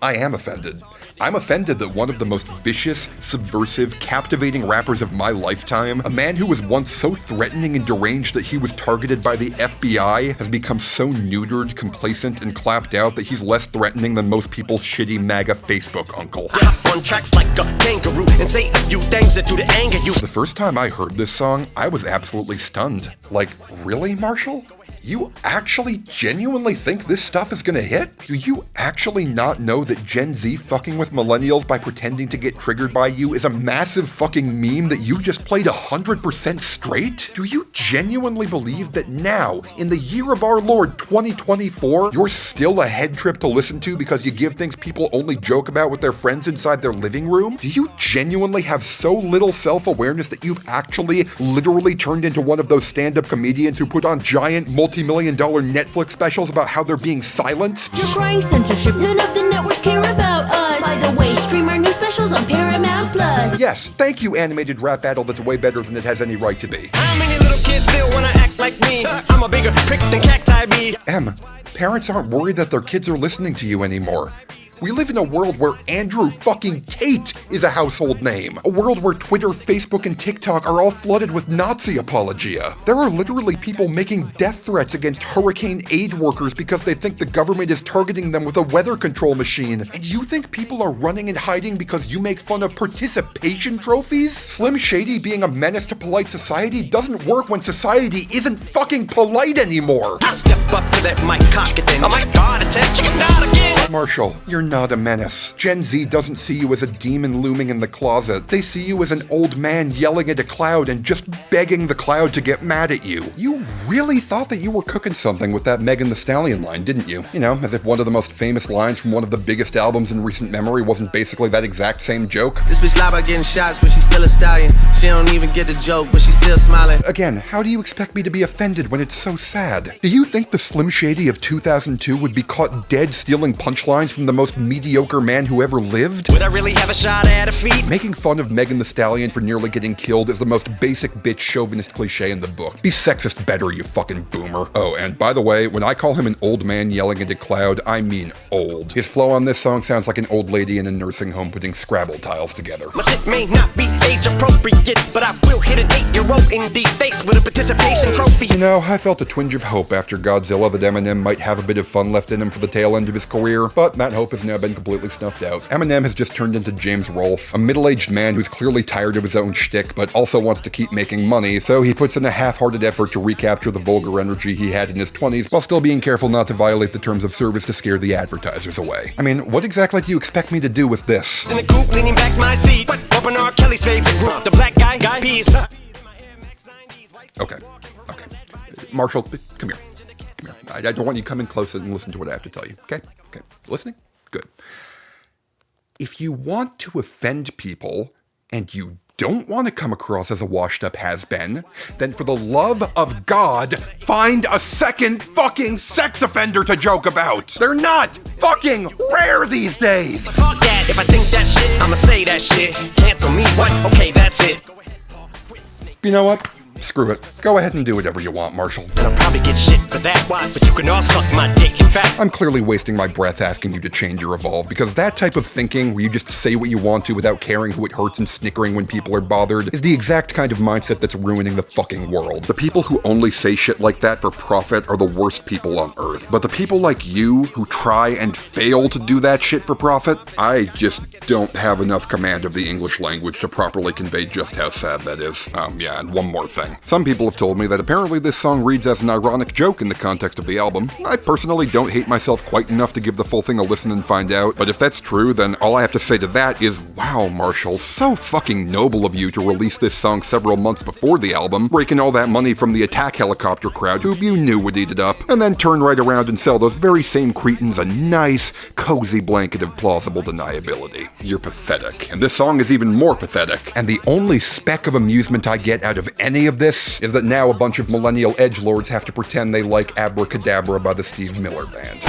I am offended. I'm offended that one of the most vicious, subversive, captivating rappers of my lifetime, a man who was once so threatening and deranged that he was targeted by the FBI, has become so neutered, complacent, and clapped out that he's less threatening than most people's shitty MAGA Facebook uncle. On tracks like a kangaroo and say a few things that do to anger you. The first time I heard this song, I was absolutely stunned. Like, really, Marshall? You actually genuinely think this stuff is gonna hit? Do you actually not know that Gen Z fucking with millennials by pretending to get triggered by you is a massive fucking meme that you just played 100% straight? Do you genuinely believe that now, in the year of our Lord 2024, you're still a head trip to listen to because you give things people only joke about with their friends inside their living room? Do you genuinely have so little self-awareness that you've actually literally turned into one of those stand-up comedians who put on giant multi-million-dollar Netflix specials about how they're being silenced? You're crying censorship, none of the networks care about us. By the way, stream our new specials on Paramount Plus. Yes, thank you, animated rap battle that's way better than it has any right to be. How many little kids still wanna act like me? I'm a bigger prick than cacti bee. Em, parents aren't worried that their kids are listening to you anymore. We live in a world where Andrew fucking Tate is a household name. A world where Twitter, Facebook, and TikTok are all flooded with Nazi apologia. There are literally people making death threats against hurricane aid workers because they think the government is targeting them with a weather control machine. And you think people are running and hiding because you make fun of participation trophies? Slim Shady being a menace to polite society doesn't work when society isn't fucking polite anymore. I step up to that mic, cock it then. Oh my god, attention, chicken out again. Marshall, you're not a menace. Gen Z doesn't see you as a demon looming in the closet. They see you as an old man yelling at a cloud and just begging the cloud to get mad at you. You really thought that you were cooking something with that Megan Thee Stallion line, didn't you? You know, as if one of the most famous lines from one of the biggest albums in recent memory wasn't basically that exact same joke. This bitch lie about getting shots, but she's still a stallion. She don't even get the joke, but she's still smiling. Again, how do you expect me to be offended when it's so sad? Do you think the Slim Shady of 2002 would be caught dead stealing punchlines from the most mediocre man who ever lived? Would I really have a shot at a feat? Making fun of Megan Thee Stallion for nearly getting killed is the most basic bitch chauvinist cliche in the book. Be sexist better, you fucking boomer. Oh, and by the way, when I call him an old man yelling at a cloud, I mean old. His flow on this song sounds like an old lady in a nursing home putting Scrabble tiles together. My shit may not be age appropriate, but I will hit an 8-year-old in the face with a participation trophy. You know, I felt a twinge of hope after Godzilla that Eminem might have a bit of fun left in him for the tail end of his career, but that hope has now been completely snuffed out. Eminem has just turned into James Rolfe, a middle-aged man who's clearly tired of his own shtick, but also wants to keep making money, so he puts in a half-hearted effort to recapture the vulgar energy he had in his 20s, while still being careful not to violate the terms of service to scare the advertisers away. I mean, what exactly do you expect me to do with this? In the coop, leaning back my seat, open R. Kelly's favorite group, the black guy peas. Okay. Marshall, come here. I don't want you to come in close and listen to what I have to tell you, okay? Okay. Listening? Good. If you want to offend people, and you don't want to come across as a washed-up has-been, then for the love of God, find a second fucking sex offender to joke about! They're not fucking rare these days! Fuck that, if I think that shit, I'ma say that shit. Cancel me, what? Okay, that's it. You know what? Screw it. Go ahead and do whatever you want, Marshall. I'll probably get shit for that, watch, but you can all suck my dick. In fact, I'm clearly wasting my breath asking you to change or evolve, because that type of thinking, where you just say what you want to without caring who it hurts and snickering when people are bothered, is the exact kind of mindset that's ruining the fucking world. The people who only say shit like that for profit are the worst people on earth. But the people like you, who try and fail to do that shit for profit, I just don't have enough command of the English language to properly convey just how sad that is. Yeah, and one more thing. Some people have told me that apparently this song reads as an ironic joke in the context of the album. I personally don't hate myself quite enough to give the full thing a listen and find out, but if that's true, then all I have to say to that is, wow, Marshall, so fucking noble of you to release this song several months before the album, raking all that money from the attack helicopter crowd who you knew would eat it up, and then turn right around and sell those very same cretins a nice, cozy blanket of plausible deniability. You're pathetic. And this song is even more pathetic. And the only speck of amusement I get out of any of this is that now a bunch of millennial edgelords have to pretend they like Abracadabra by the Steve Miller Band.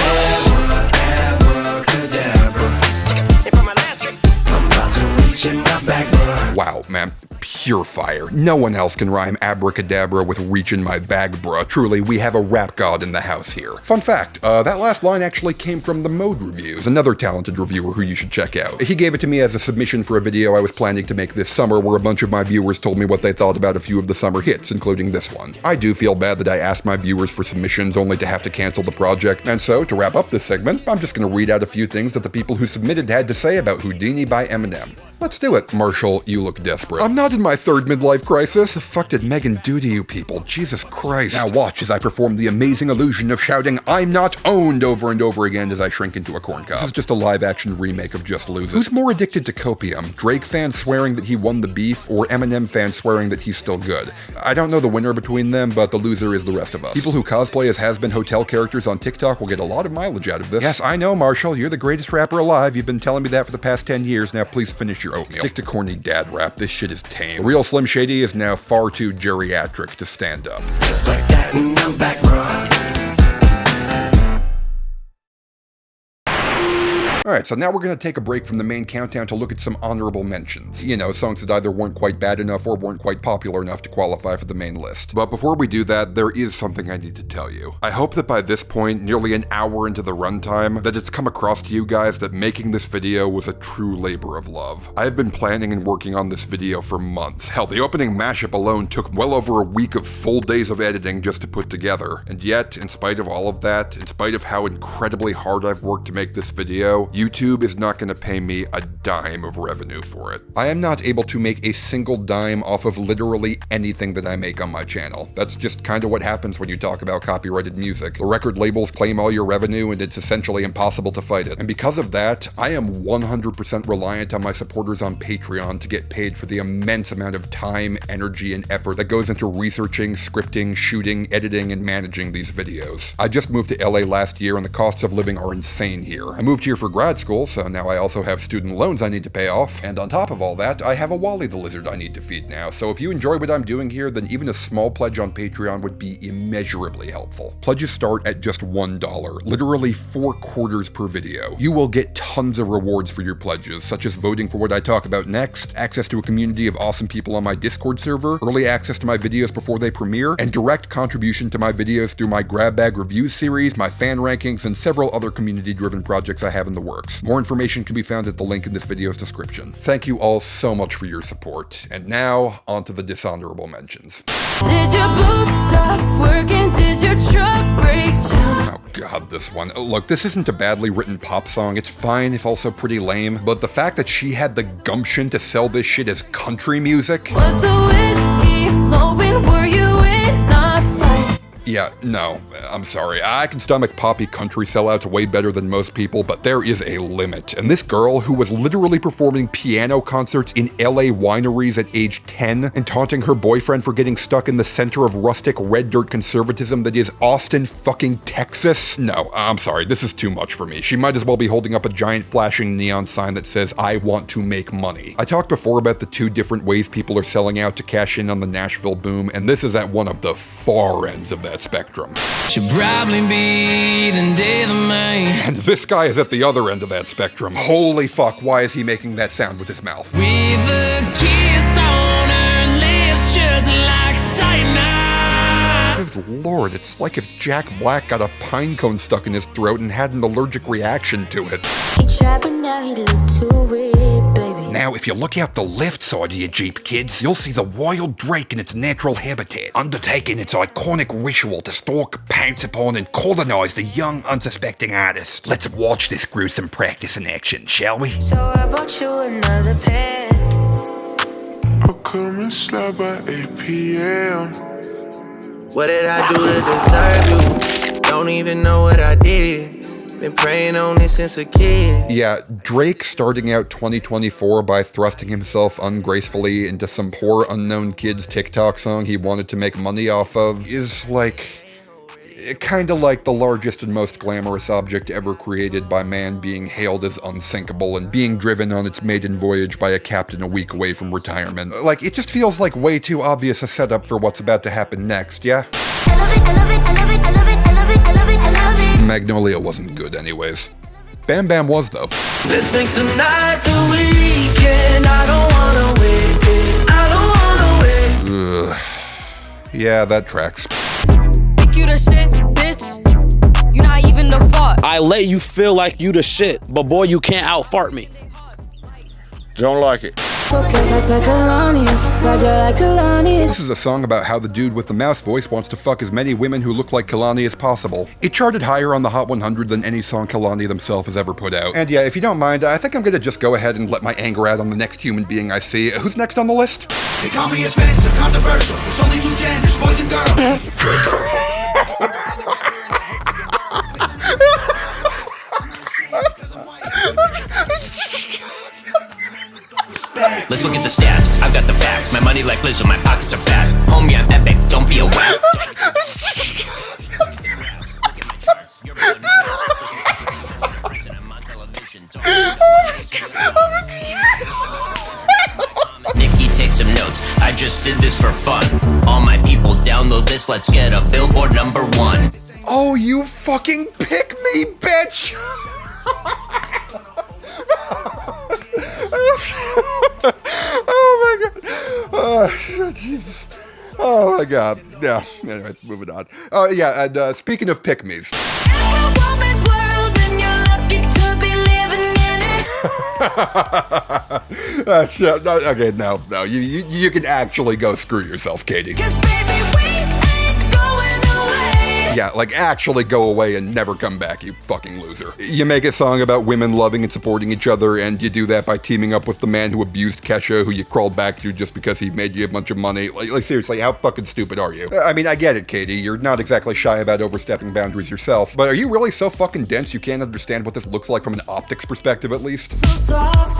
Wow, man. Pure fire. No one else can rhyme abracadabra with reach in my bag, bruh. Truly, we have a rap god in the house here. Fun fact, that last line actually came from the Mode Reviews, another talented reviewer who you should check out. He gave it to me as a submission for a video I was planning to make this summer, where a bunch of my viewers told me what they thought about a few of the summer hits, including this one. I do feel bad that I asked my viewers for submissions only to have to cancel the project, and so, to wrap up this segment, I'm just gonna read out a few things that the people who submitted had to say about Houdini by Eminem. Let's do it. Marshall, you look desperate. I'm not in my third midlife crisis. The fuck did Megan do to you people? Jesus Christ. Now watch as I perform the amazing illusion of shouting, "I'm not owned," over and over again as I shrink into a corn cob. This is just a live-action remake of Just Lose It. Who's more addicted to copium? Drake fans swearing that he won the beef, or Eminem fans swearing that he's still good? I don't know the winner between them, but the loser is the rest of us. People who cosplay as has-been hotel characters on TikTok will get a lot of mileage out of this. Yes, I know, Marshall. You're the greatest rapper alive. You've been telling me that for the past 10 years. Now please finish your oatmeal. Stick to corny dad rap. This shit is tame. The real Slim Shady is now far too geriatric to stand up. Just like that, and I'm back, bro. Alright, so now we're gonna take a break from the main countdown to look at some honorable mentions. You know, songs that either weren't quite bad enough or weren't quite popular enough to qualify for the main list. But before we do that, there is something I need to tell you. I hope that by this point, nearly an hour into the runtime, that it's come across to you guys that making this video was a true labor of love. I have been planning and working on this video for months. Hell, the opening mashup alone took well over a week of full days of editing just to put together. And yet, in spite of all of that, in spite of how incredibly hard I've worked to make this video, YouTube is not going to pay me a dime of revenue for it. I am not able to make a single dime off of literally anything that I make on my channel. That's just kind of what happens when you talk about copyrighted music. The record labels claim all your revenue and it's essentially impossible to fight it. And because of that, I am 100% reliant on my supporters on Patreon to get paid for the immense amount of time, energy, and effort that goes into researching, scripting, shooting, editing, and managing these videos. I just moved to LA last year and the costs of living are insane here. I moved here for grad school, so now I also have student loans I need to pay off, and on top of all that, I have a Wally the Lizard I need to feed now, so if you enjoy what I'm doing here, then even a small pledge on Patreon would be immeasurably helpful. Pledges start at just $1, literally 4 quarters per video. You will get tons of rewards for your pledges, such as voting for what I talk about next, access to a community of awesome people on my Discord server, early access to my videos before they premiere, and direct contribution to my videos through my Grab Bag Reviews series, my fan rankings, and several other community-driven projects I have in the works. More information can be found at the link in this video's description. Thank you all so much for your support. And now, on to the dishonorable mentions. Did your boobs stop working? Did your truck break down? Oh god, this one. Look, this isn't a badly written pop song. It's fine, if also pretty lame. But the fact that she had the gumption to sell this shit as country music... Was the whiskey flowing? Were you in a fight? Yeah, no, I'm sorry. I can stomach poppy country sellouts way better than most people, but there is a limit. And this girl, who was literally performing piano concerts in LA wineries at age 10 and taunting her boyfriend for getting stuck in the center of rustic red dirt conservatism that is Austin fucking Texas? No, I'm sorry, this is too much for me. She might as well be holding up a giant flashing neon sign that says, "I want to make money." I talked before about the 2 different ways people are selling out to cash in on the Nashville boom, and this is at one of the far ends of that spectrum. Should probably be the day of the man. And this guy is at the other end of that spectrum. Holy fuck, why is he making that sound with his mouth? With a kiss on her lips, just like cyanide. Good lord, it's like if Jack Black got a pine cone stuck in his throat and had an allergic reaction to it. He tried, but now he look too weird, baby. Now, if you look out the left side of your Jeep, kids, you'll see the wild drake in its natural habitat, undertaking its iconic ritual to stalk, pounce upon, and colonize the young, unsuspecting artist. Let's watch this gruesome practice in action, shall we? So I bought you another pair. I'll come and slap by 8 p.m. What did I do to deserve you? Don't even know what I did. Been praying on this since a kid. Yeah, Drake starting out 2024 by thrusting himself ungracefully into some poor unknown kid's TikTok song he wanted to make money off of is like... kinda like the largest and most glamorous object ever created by man being hailed as unsinkable and being driven on its maiden voyage by a captain a week away from retirement. Like, it just feels like way too obvious a setup for what's about to happen next, yeah? I love it, I love it, I love it, I love it, I love it, I love it, I love it. Magnolia wasn't good anyways. Bam Bam was, though. Let's make tonight the weekend. I don't wanna wait. I don't wanna wait. Ugh. Yeah, that tracks. Think you the shit, bitch? You not even the fuck. I let you feel like you the shit, but boy, you can't out-fart me. Don't like it. This is a song about how the dude with the mouse voice wants to fuck as many women who look like Kehlani as possible. It charted higher on the Hot 100 than any song Kehlani themselves has ever put out. And yeah, if you don't mind, I think I'm gonna just go ahead and let my anger out on the next human being I see. Who's next on the list? They call me offensive, controversial. There's only 2 genders, boys and girls. Let's look at the stats, I've got the facts. My money like Lizzo, my pockets are fat. Homie, I'm epic, don't be a whack. Nikki, take some notes, I just did this for fun. All my people download this, let's get a Billboard #1. Oh, you fucking pick me, bitch! Oh my god. Oh, Jesus. Oh my god. Yeah. Anyway, moving on. Oh yeah, and speaking of pick-me's. Okay, no. You can actually go screw yourself, Katie. Yeah, like actually go away and never come back, you fucking loser. You make a song about women loving and supporting each other, and you do that by teaming up with the man who abused Kesha, who you crawled back to just because he made you a bunch of money. Like seriously, how fucking stupid are you? I mean, I get it, Katie. You're not exactly shy about overstepping boundaries yourself, but are you really so fucking dense you can't understand what this looks like from an optics perspective, at least? So soft,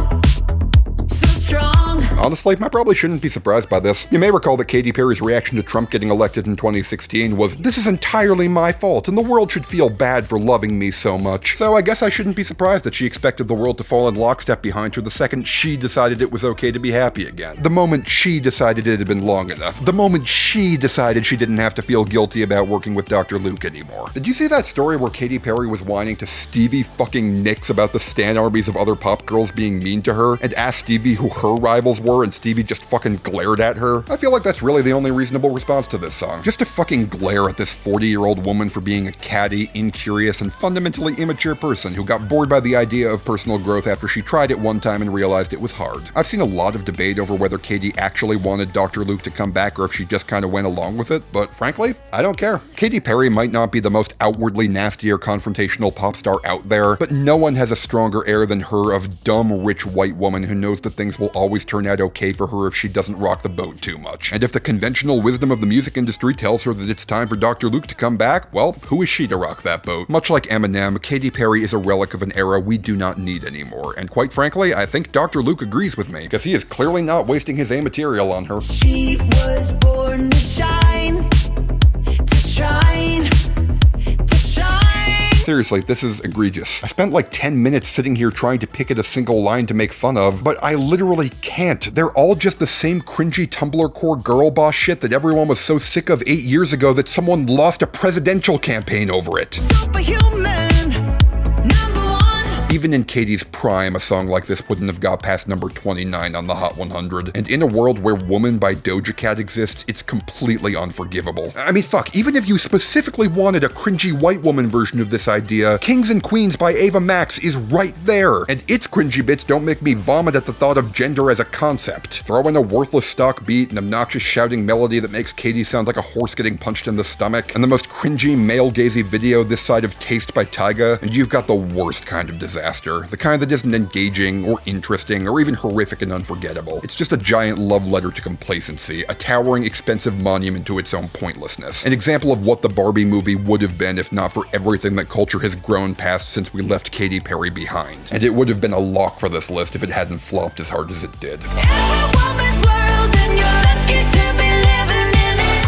so strong. Honestly, I probably shouldn't be surprised by this. You may recall that Katy Perry's reaction to Trump getting elected in 2016 was, "This is entirely my fault, and the world should feel bad for loving me so much." So I guess I shouldn't be surprised that she expected the world to fall in lockstep behind her the second she decided it was okay to be happy again. The moment she decided it had been long enough. The moment she decided she didn't have to feel guilty about working with Dr. Luke anymore. Did you see that story where Katy Perry was whining to Stevie fucking Nicks about the stan armies of other pop girls being mean to her, and asked Stevie who her rivals were, and Stevie just fucking glared at her? I feel like that's really the only reasonable response to this song. Just to fucking glare at this 40-year-old woman for being a catty, incurious, and fundamentally immature person who got bored by the idea of personal growth after she tried it one time and realized it was hard. I've seen a lot of debate over whether Katy actually wanted Dr. Luke to come back or if she just kind of went along with it, but frankly, I don't care. Katy Perry might not be the most outwardly nasty or confrontational pop star out there, but no one has a stronger air than her of dumb, rich white woman who knows that things will always turn out okay for her if she doesn't rock the boat too much. And if the conventional wisdom of the music industry tells her that it's time for Dr. Luke to come back, well, who is she to rock that boat? Much like Eminem, Katy Perry is a relic of an era we do not need anymore. And quite frankly, I think Dr. Luke agrees with me, because he is clearly not wasting his A material on her. She was born to shine, to shine, to shine. Seriously, this is egregious. I spent like 10 minutes sitting here trying to pick at a single line to make fun of, but I literally can't. They're all just the same cringy Tumblr core girl boss shit that everyone was so sick of 8 years ago that someone lost a presidential campaign over it. Superhuman, number one. Even in Katy's prime, a song like this wouldn't have got past number 29 on the Hot 100. And in a world where Woman by Doja Cat exists, it's completely unforgivable. I mean, fuck, even if you specifically wanted a cringy white woman version of this idea, Kings and Queens by Ava Max is right there. And its cringy bits don't make me vomit at the thought of gender as a concept. Throw in a worthless stock beat, an obnoxious shouting melody that makes Katy sound like a horse getting punched in the stomach, and the most cringy male-gazy video this side of Taste by Tyga, and you've got the worst kind of disaster. The kind that isn't engaging or interesting or even horrific and unforgettable. It's just a giant love letter to complacency, a towering, expensive monument to its own pointlessness. An example of what the Barbie movie would have been if not for everything that culture has grown past since we left Katy Perry behind. And it would have been a lock for this list if it hadn't flopped as hard as it did.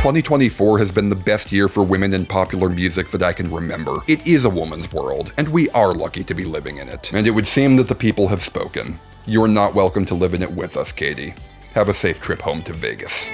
2024 has been the best year for women in popular music that I can remember. It is a woman's world, and we are lucky to be living in it. And it would seem that the people have spoken. You are not welcome to live in it with us, Katy. Have a safe trip home to Vegas.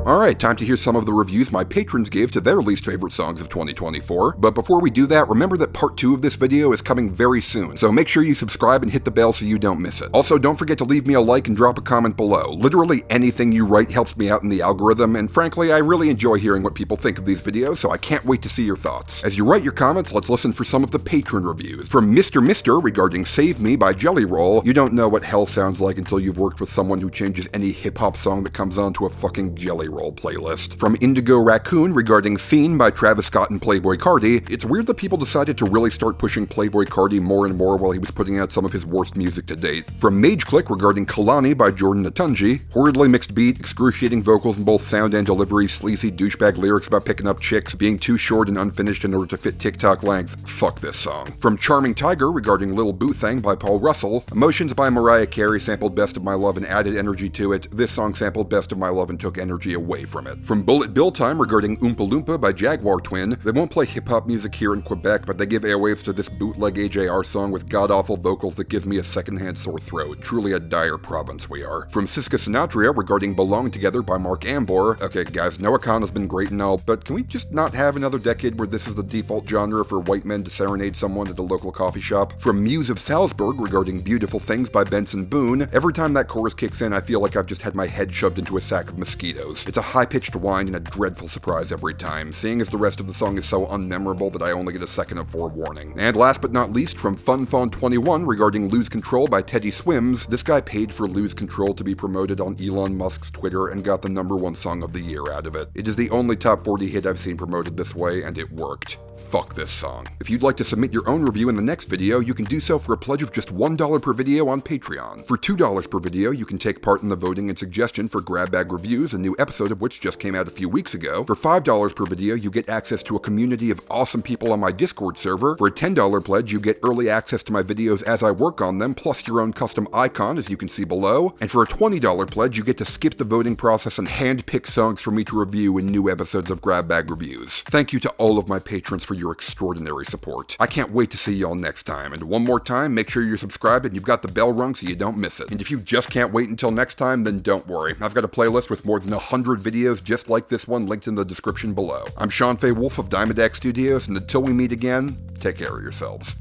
Alright, time to hear some of the reviews my patrons gave to their least favorite songs of 2024. But before we do that, remember that part 2 of this video is coming very soon, so make sure you subscribe and hit the bell so you don't miss it. Also, don't forget to leave me a like and drop a comment below. Literally anything you write helps me out in the algorithm, and frankly, I really enjoy hearing what people think of these videos, so I can't wait to see your thoughts. As you write your comments, let's listen for some of the patron reviews. From Mr. Mister regarding Save Me by Jelly Roll, you don't know what hell sounds like until you've worked with someone who changes any hip-hop song that comes onto a fucking Jelly Roll playlist. From Indigo Raccoon regarding Fiend by Travis Scott and Playboi Carti, it's weird that people decided to really start pushing Playboi Carti more and more while he was putting out some of his worst music to date. From Mage Click regarding Kalani by Jordan Natunji, horridly mixed beat, excruciating vocals in both sound and delivery, sleazy douchebag lyrics about picking up chicks, being too short and unfinished in order to fit TikTok length. Fuck this song. From Charming Tiger regarding Lil Boo Thang by Paul Russell, Emotions by Mariah Carey sampled Best of My Love and added energy to it. This song sampled Best of My Love and took energy away away from it. From Bullet Bill Time regarding Oompa Loompa by Jaguar Twin, they won't play hip-hop music here in Quebec, but they give airwaves to this bootleg AJR song with god-awful vocals that gives me a secondhand sore throat. Truly a dire province we are. From Siska Sinatria regarding Belong Together by Mark Ambor. Okay guys, Noah Khan has been great and all, but can we just not have another decade where this is the default genre for white men to serenade someone at a local coffee shop? From Muse of Salzburg regarding Beautiful Things by Benson Boone. Every time that chorus kicks in, I feel like I've just had my head shoved into a sack of mosquitoes. It's a high-pitched whine and a dreadful surprise every time, seeing as the rest of the song is so unmemorable that I only get a second of forewarning. And last but not least, from Fun Fawn 21 regarding Lose Control by Teddy Swims. This guy paid for Lose Control to be promoted on Elon Musk's Twitter and got the #1 song of the year out of it. It is the only top 40 hit I've seen promoted this way, and it worked. Fuck this song. If you'd like to submit your own review in the next video, you can do so for a pledge of just $1 per video on Patreon. For $2 per video, you can take part in the voting and suggestion for Grab Bag Reviews, a new episode of which just came out a few weeks ago. For $5 per video, you get access to a community of awesome people on my Discord server. For a $10 pledge, you get early access to my videos as I work on them, plus your own custom icon, as you can see below. And for a $20 pledge, you get to skip the voting process and hand-pick songs for me to review in new episodes of Grab Bag Reviews. Thank you to all of my patrons for your extraordinary support. I can't wait to see y'all next time. And one more time, make sure you're subscribed and you've got the bell rung so you don't miss it. And if you just can't wait until next time, then don't worry. I've got a playlist with more than 100 videos just like this one linked in the description below. I'm Sean Fay-Wolfe of Diamond Studios, and until we meet again, take care of yourselves.